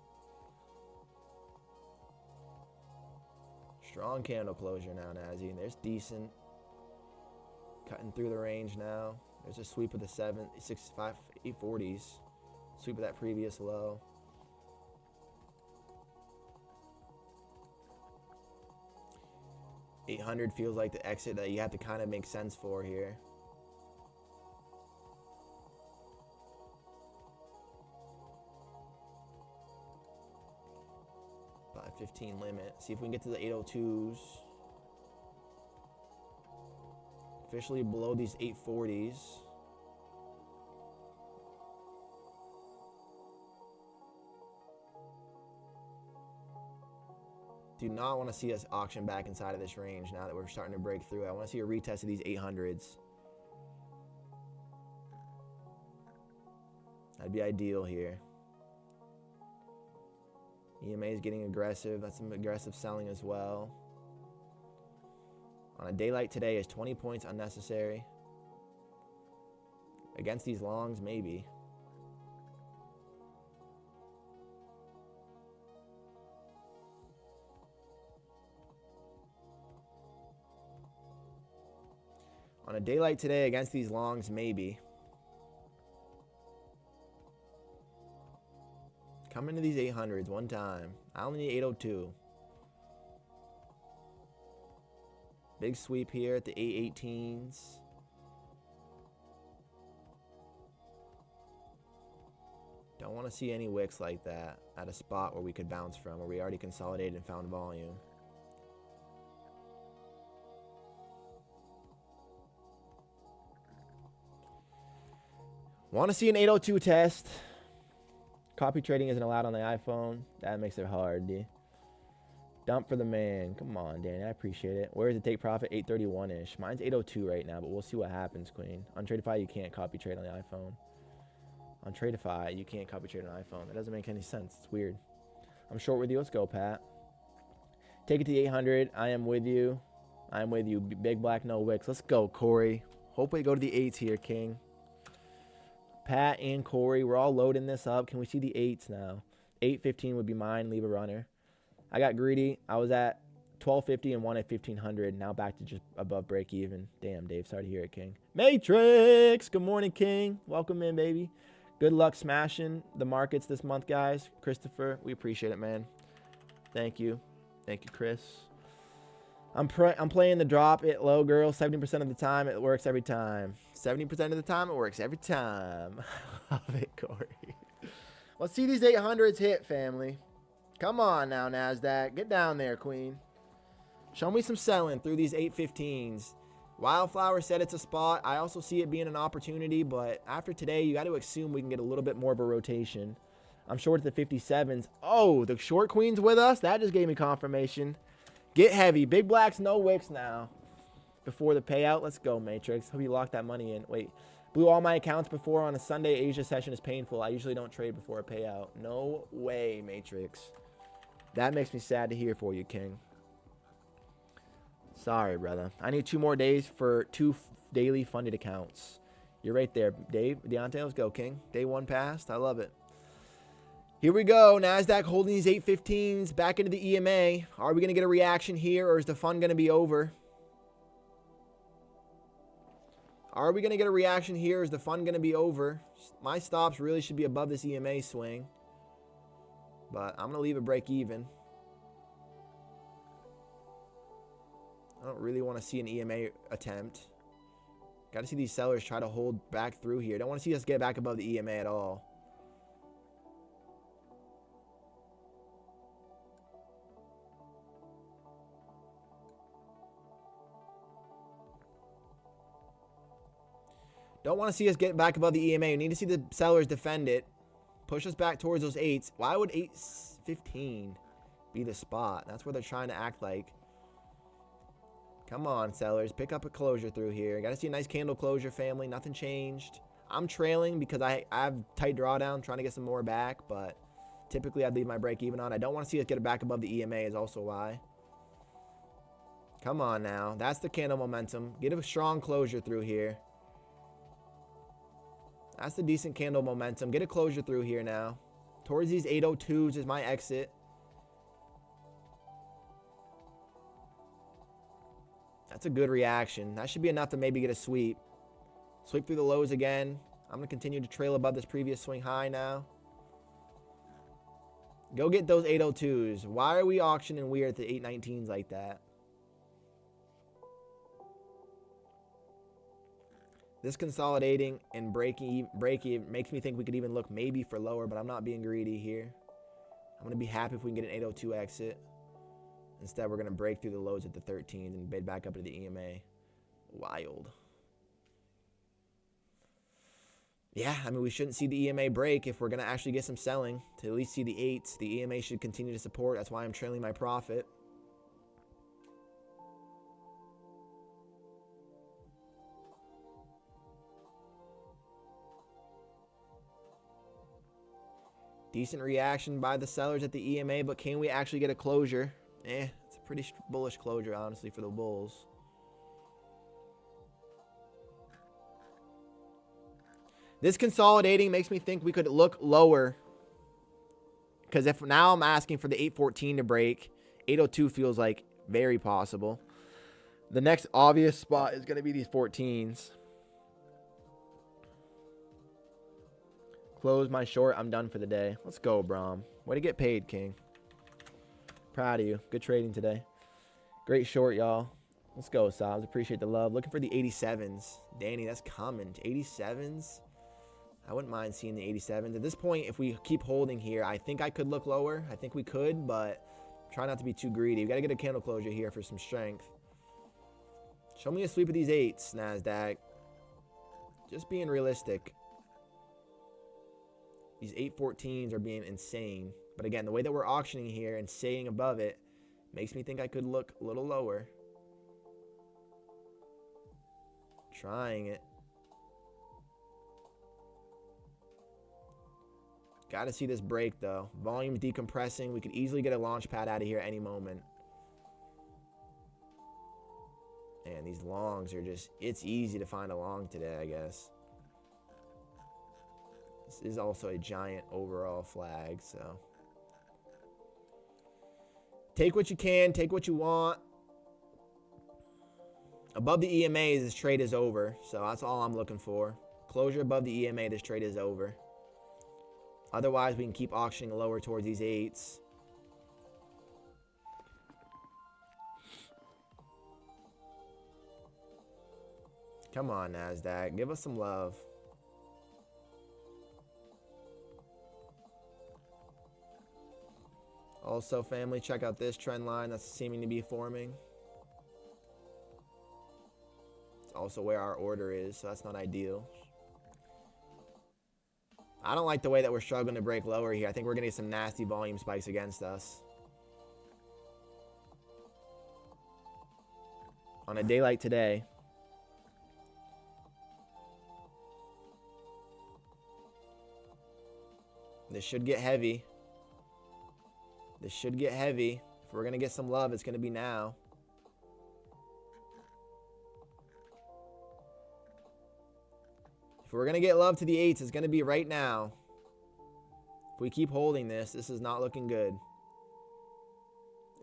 Strong candle closure now, Nazi. There's decent. Cutting through the range now. There's a sweep of the 840s. Sweep of that previous low. $800 feels like the exit that you have to kind of make sense for here. 15 limit. See if we can get to the 802s. Officially below these 840s. Do not want to see us auction back inside of this range now that we're starting to break through. I want to see a retest of these 800s. That'd be ideal here. EMA is getting aggressive. That's some aggressive selling as well. On a daylight today is 20 points unnecessary. Against these longs, maybe. On a daylight today against these longs, maybe. Come into these 800s one time. I only need 802. Big sweep here at the 818s. Don't want to see any wicks like that at a spot where we could bounce from, where we already consolidated and found volume. Want to see an 802 test. Copy trading isn't allowed on the iPhone. That makes it hard, dude. Dump for the man. Come on, Danny. I appreciate it. Where does it take profit? 831-ish. Mine's 802 right now, but we'll see what happens, Queen. On Tradeify, you can't copy trade on the iPhone. On Tradeify, you can't copy trade on iPhone. That doesn't make any sense. It's weird. I'm short with you. Let's go, Pat. Take it to the 800. I am with you. I am with you. Big black, no wicks. Let's go, Corey. Hopefully go to the 8s here, King. Pat and Corey, we're all loading this up. Can we see the 8s now? 815 would be mine. Leave a runner. I got greedy. I was at 1250 and won at 1500. Now back to just above break even. Damn, Dave. Sorry to hear it, King. Matrix. Good morning, King. Welcome in, baby. Good luck smashing the markets this month, guys. Christopher, we appreciate it, man. Thank you. Thank you, Chris. I'm playing the drop it low, girl. 70% of the time, it works every time. 70% of the time, it works every time. Love it, Corey. Let's see these 800s hit, family. Come on now, NASDAQ. Get down there, Queen. Show me some selling through these 815s. Wildflower said it's a spot. I also see it being an opportunity, but after today, you got to assume we can get a little bit more of a rotation. I'm short at the 57s. Oh, the short Queen's with us? That just gave me confirmation. Get heavy. Big blacks, no wicks now. Before the payout. Let's go, Matrix. Hope you locked that money in. Wait. Blew all my accounts before on a Sunday. Asia session is painful. I usually don't trade before a payout. No way, Matrix. That makes me sad to hear for you, King. Sorry, brother. I need 2 more days for 2 daily funded accounts. You're right there, Dave. Deontay, let's go, King. Day 1 passed. I love it. Here we go. NASDAQ holding these 815s back into the EMA. Are we going to get a reaction here, or is the fun going to be over? Are we going to get a reaction here, or is the fun going to be over? My stops really should be above this EMA swing. But I'm going to leave it break even. I don't really want to see an EMA attempt. Got to see these sellers try to hold back through here. Don't want to see us get back above the EMA at all. Don't want to see us get back above the EMA. We need to see the sellers defend it. Push us back towards those 8s. Why would 815 be the spot? That's where they're trying to act like. Come on, sellers. Pick up a closure through here. Got to see a nice candle closure, family. Nothing changed. I'm trailing because I have tight drawdown, trying to get some more back. But typically, I'd leave my break even on. I don't want to see us get it back above the EMA is also why. Come on now. That's the candle momentum. Get a strong closure through here. That's the decent candle momentum. Get a closure through here now. Towards these 802s is my exit. That's a good reaction. That should be enough to maybe get a sweep. Sweep through the lows again. I'm going to continue to trail above this previous swing high now. Go get those 802s. Why are we auctioning weird at the 819s like that? This consolidating and breaking makes me think we could even look maybe for lower, but I'm not being greedy here. I'm going to be happy if we can get an 802 exit. Instead, we're going to break through the lows at the 13s and bid back up to the EMA. Wild. Yeah, I mean, we shouldn't see the EMA break if we're going to actually get some selling. To at least see the 8s. The EMA should continue to support. That's why I'm trailing my profit. Decent reaction by the sellers at the EMA, but can we actually get a closure? It's a pretty bullish closure, honestly, for the bulls. This consolidating makes me think we could look lower. Because if now I'm asking for the 814 to break, 802 feels like very possible. The next obvious spot is going to be these 14s. Close my short. I'm done for the day. Let's go, Brahm. Way to get paid, King. Proud of you. Good trading today. Great short, y'all. Let's go, Sobs. Appreciate the love. Looking for the 87s. Danny, that's common. 87s. I wouldn't mind seeing the 87s. At this point, if we keep holding here, I think I could look lower. I think we could, but try not to be too greedy. We got to get a candle closure here for some strength. Show me a sweep of these 8s, NASDAQ. Just being realistic. These 814s are being insane. But again, the way that we're auctioning here and staying above it makes me think I could look a little lower. Trying it. Got to see this break, though. Volume's decompressing. We could easily get a launch pad out of here at any moment. And these longs are just... It's easy to find a long today, I guess. This is also a giant overall flag, so... Take what you can. Take what you want. Above the EMA, this trade is over. So that's all I'm looking for. Closure above the EMA, this trade is over. Otherwise, we can keep auctioning lower towards these 8s. Come on, NASDAQ. Give us some love. Also, family, check out this trend line that's seeming to be forming. It's also where our order is, so that's not ideal. I don't like the way that we're struggling to break lower here. I think we're going to get some nasty volume spikes against us. On a day like today. This should get heavy. This should get heavy. If we're going to get some love, it's going to be now. If we're going to get love to the 8s, it's going to be right now. If we keep holding this, this is not looking good.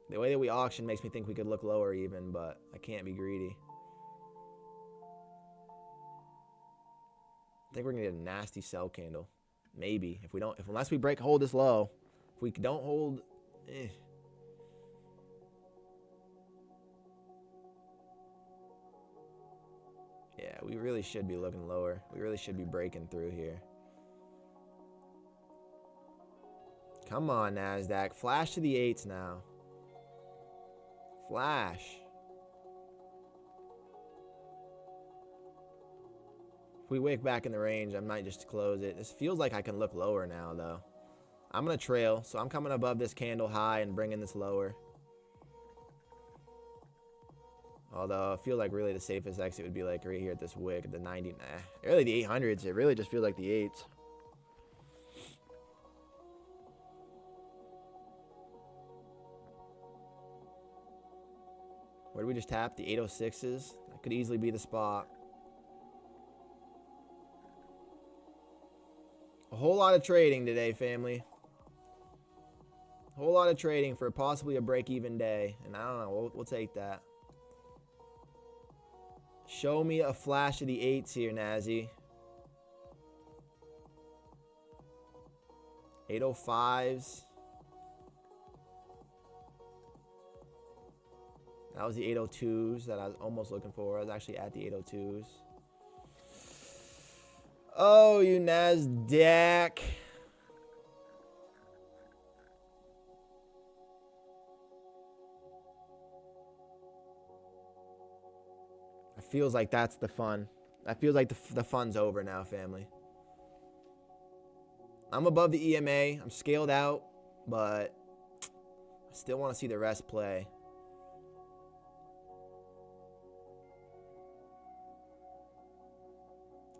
The way that we auction makes me think we could look lower even, but I can't be greedy. I think we're going to get a nasty sell candle. Maybe. If we don't, unless we hold this low. If we don't hold, Yeah, we really should be looking lower. We really should be breaking through here. Come on, NASDAQ. Flash to the 8s now. Flash. If we wick back in the range, I might just close it. This feels like I can look lower now, though. I'm going to trail, so I'm coming above this candle high and bringing this lower. Although, I feel like really the safest exit would be like right here at this wick, at the 90. Really the 800s. It really just feels like the 8s. Where did we just tap? The 806s? That could easily be the spot. A whole lot of trading today, family. A whole lot of trading for possibly a break-even day. And I don't know. We'll take that. Show me a flash of the 8s here, Nazi. 805s. That was the 802s that I was almost looking for. I was actually at the 802s. Oh, you NASDAQ. feels like that's the fun. That feels like the fun's over now, family. I'm above the EMA. I'm scaled out, but I still want to see the rest play.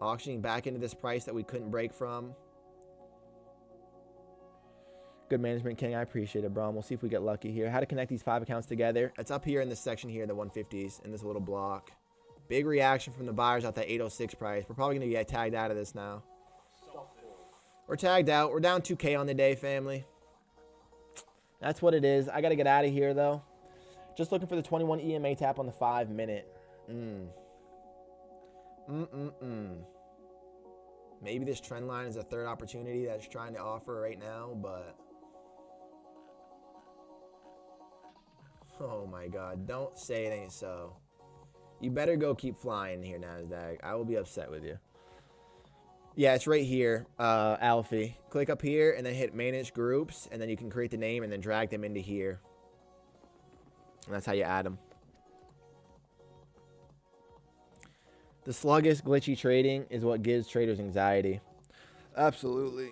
Auctioning back into this price that we couldn't break from. Good management, King. I appreciate it, bro. And we'll see if we get lucky here. How to connect these 5 accounts together. It's up here in this section here, the 150s, in this little block. Big reaction from the buyers at that 806 price. We're probably going to get tagged out of this now. We're tagged out. We're down 2K on the day, family. That's what it is. I got to get out of here, though. Just looking for the 21 EMA tap on the 5-minute. Maybe this trend line is a third opportunity that's trying to offer right now, but... Oh, my God. Don't say it ain't so. You better go keep flying here, NASDAQ. I will be upset with you. Yeah, it's right here, Alfie. Click up here and then hit Manage Groups, and then you can create the name and then drag them into here. And that's how you add them. The sluggish, glitchy trading is what gives traders anxiety. Absolutely.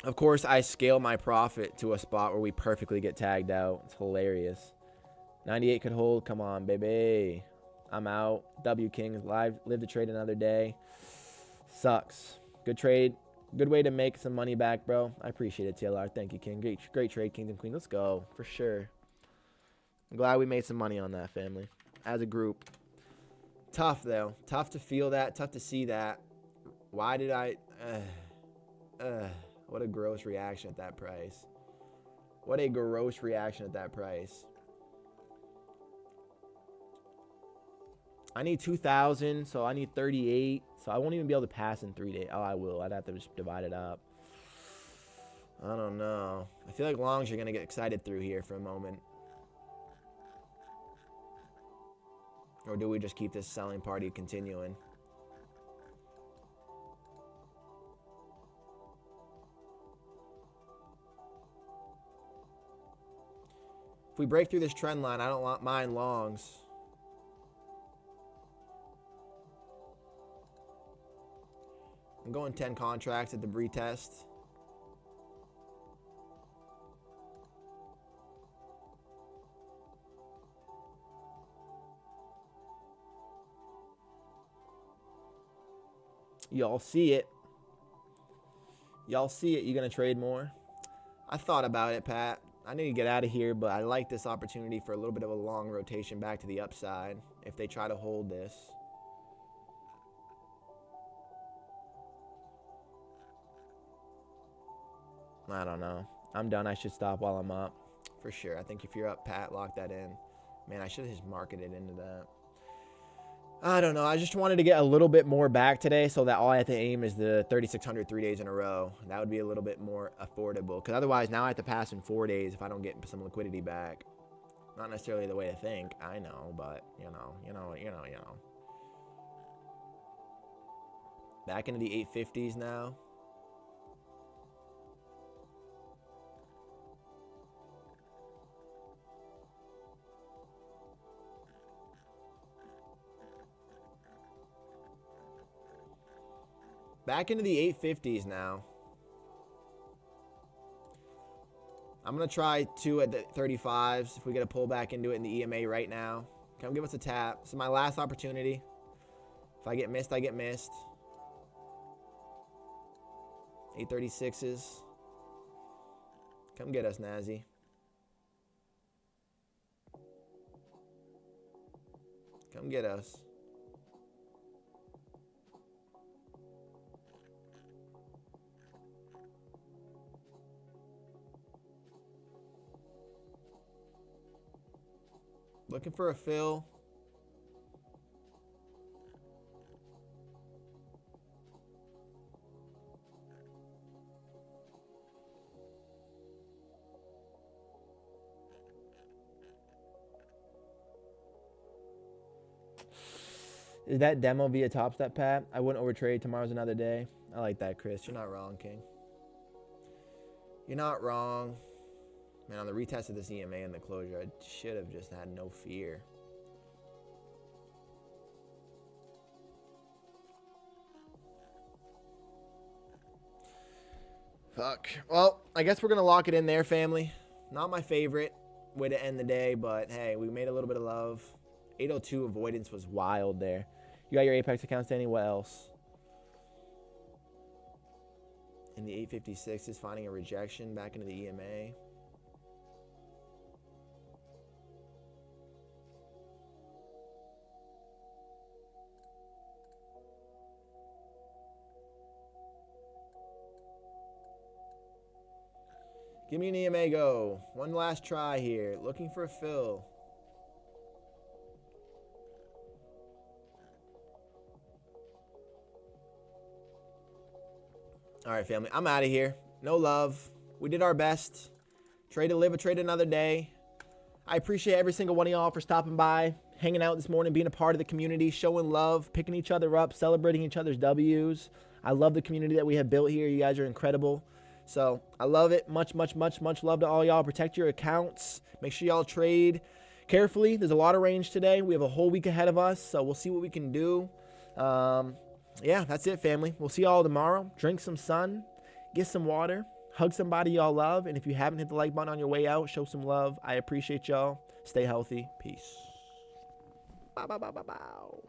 Of course, I scale my profit to a spot where we perfectly get tagged out. It's hilarious. 98 could hold. Come on, baby. I'm out. W King live. Live to trade another day. Sucks. Good trade. Good way to make some money back, bro. I appreciate it, TLR. Thank you, King. Great trade, Kingdom Queen. Let's go. For sure. I'm glad we made some money on that, family. As a group. Tough, though. Tough to feel that. Tough to see that. Why did I... What a gross reaction at that price. What a gross reaction at that price. I need 2,000, so I need 38. So I won't even be able to pass in 3 days. Oh, I will. I'd have to just divide it up. I don't know. I feel like longs are going to get excited through here for a moment. Or do we just keep this selling party continuing? If we break through this trend line, I don't mind longs. I'm going 10 contracts at the retest. Y'all see it. Y'all see it. You gonna trade more? I thought about it, Pat. I need to get out of here, but I like this opportunity for a little bit of a long rotation back to the upside if they try to hold this. I don't know. I'm done. I should stop while I'm up. For sure. I think if you're up, Pat, lock that in. Man, I should have just marketed into that. I don't know. I just wanted to get a little bit more back today so that all I have to aim is the 3,600 3 days in a row. That would be a little bit more affordable. Because otherwise, now I have to pass in 4 days if I don't get some liquidity back. Not necessarily the way to think. I know, but, you know. Back into the 850s now. Back into the 850s now. I'm going to try 2 at the 35s if we get a pull back into it in the EMA right now. Come give us a tap. This is my last opportunity. If I get missed, I get missed. 836s. Come get us, Nazi. Come get us. Looking for a fill. Is that demo via Top Step, Pat? I wouldn't overtrade. Tomorrow's another day. I like that, Chris. You're not wrong, King. You're not wrong. Man, on the retest of this EMA and the closure, I should have just had no fear. Fuck. Well, I guess we're going to lock it in there, family. Not my favorite way to end the day, but hey, we made a little bit of love. 802 avoidance was wild there. You got your Apex account standing. What else? And the 856 is finding a rejection back into the EMA. Give me an EMA go. One last try here. Looking for a fill. All right, family. I'm out of here. No love. We did our best. Trade to live, a trade another day. I appreciate every single one of y'all for stopping by, hanging out this morning, being a part of the community, showing love, picking each other up, celebrating each other's W's. I love the community that we have built here. You guys are incredible. So I love it. Much, much, much, much love to all y'all. Protect your accounts. Make sure y'all trade carefully. There's a lot of range today. We have a whole week ahead of us, so we'll see what we can do. Yeah, that's it, family. We'll see y'all tomorrow. Drink some sun. Get some water. Hug somebody y'all love. And if you haven't hit the like button on your way out, show some love. I appreciate y'all. Stay healthy. Peace. Bow, bow, bow, bow, bow.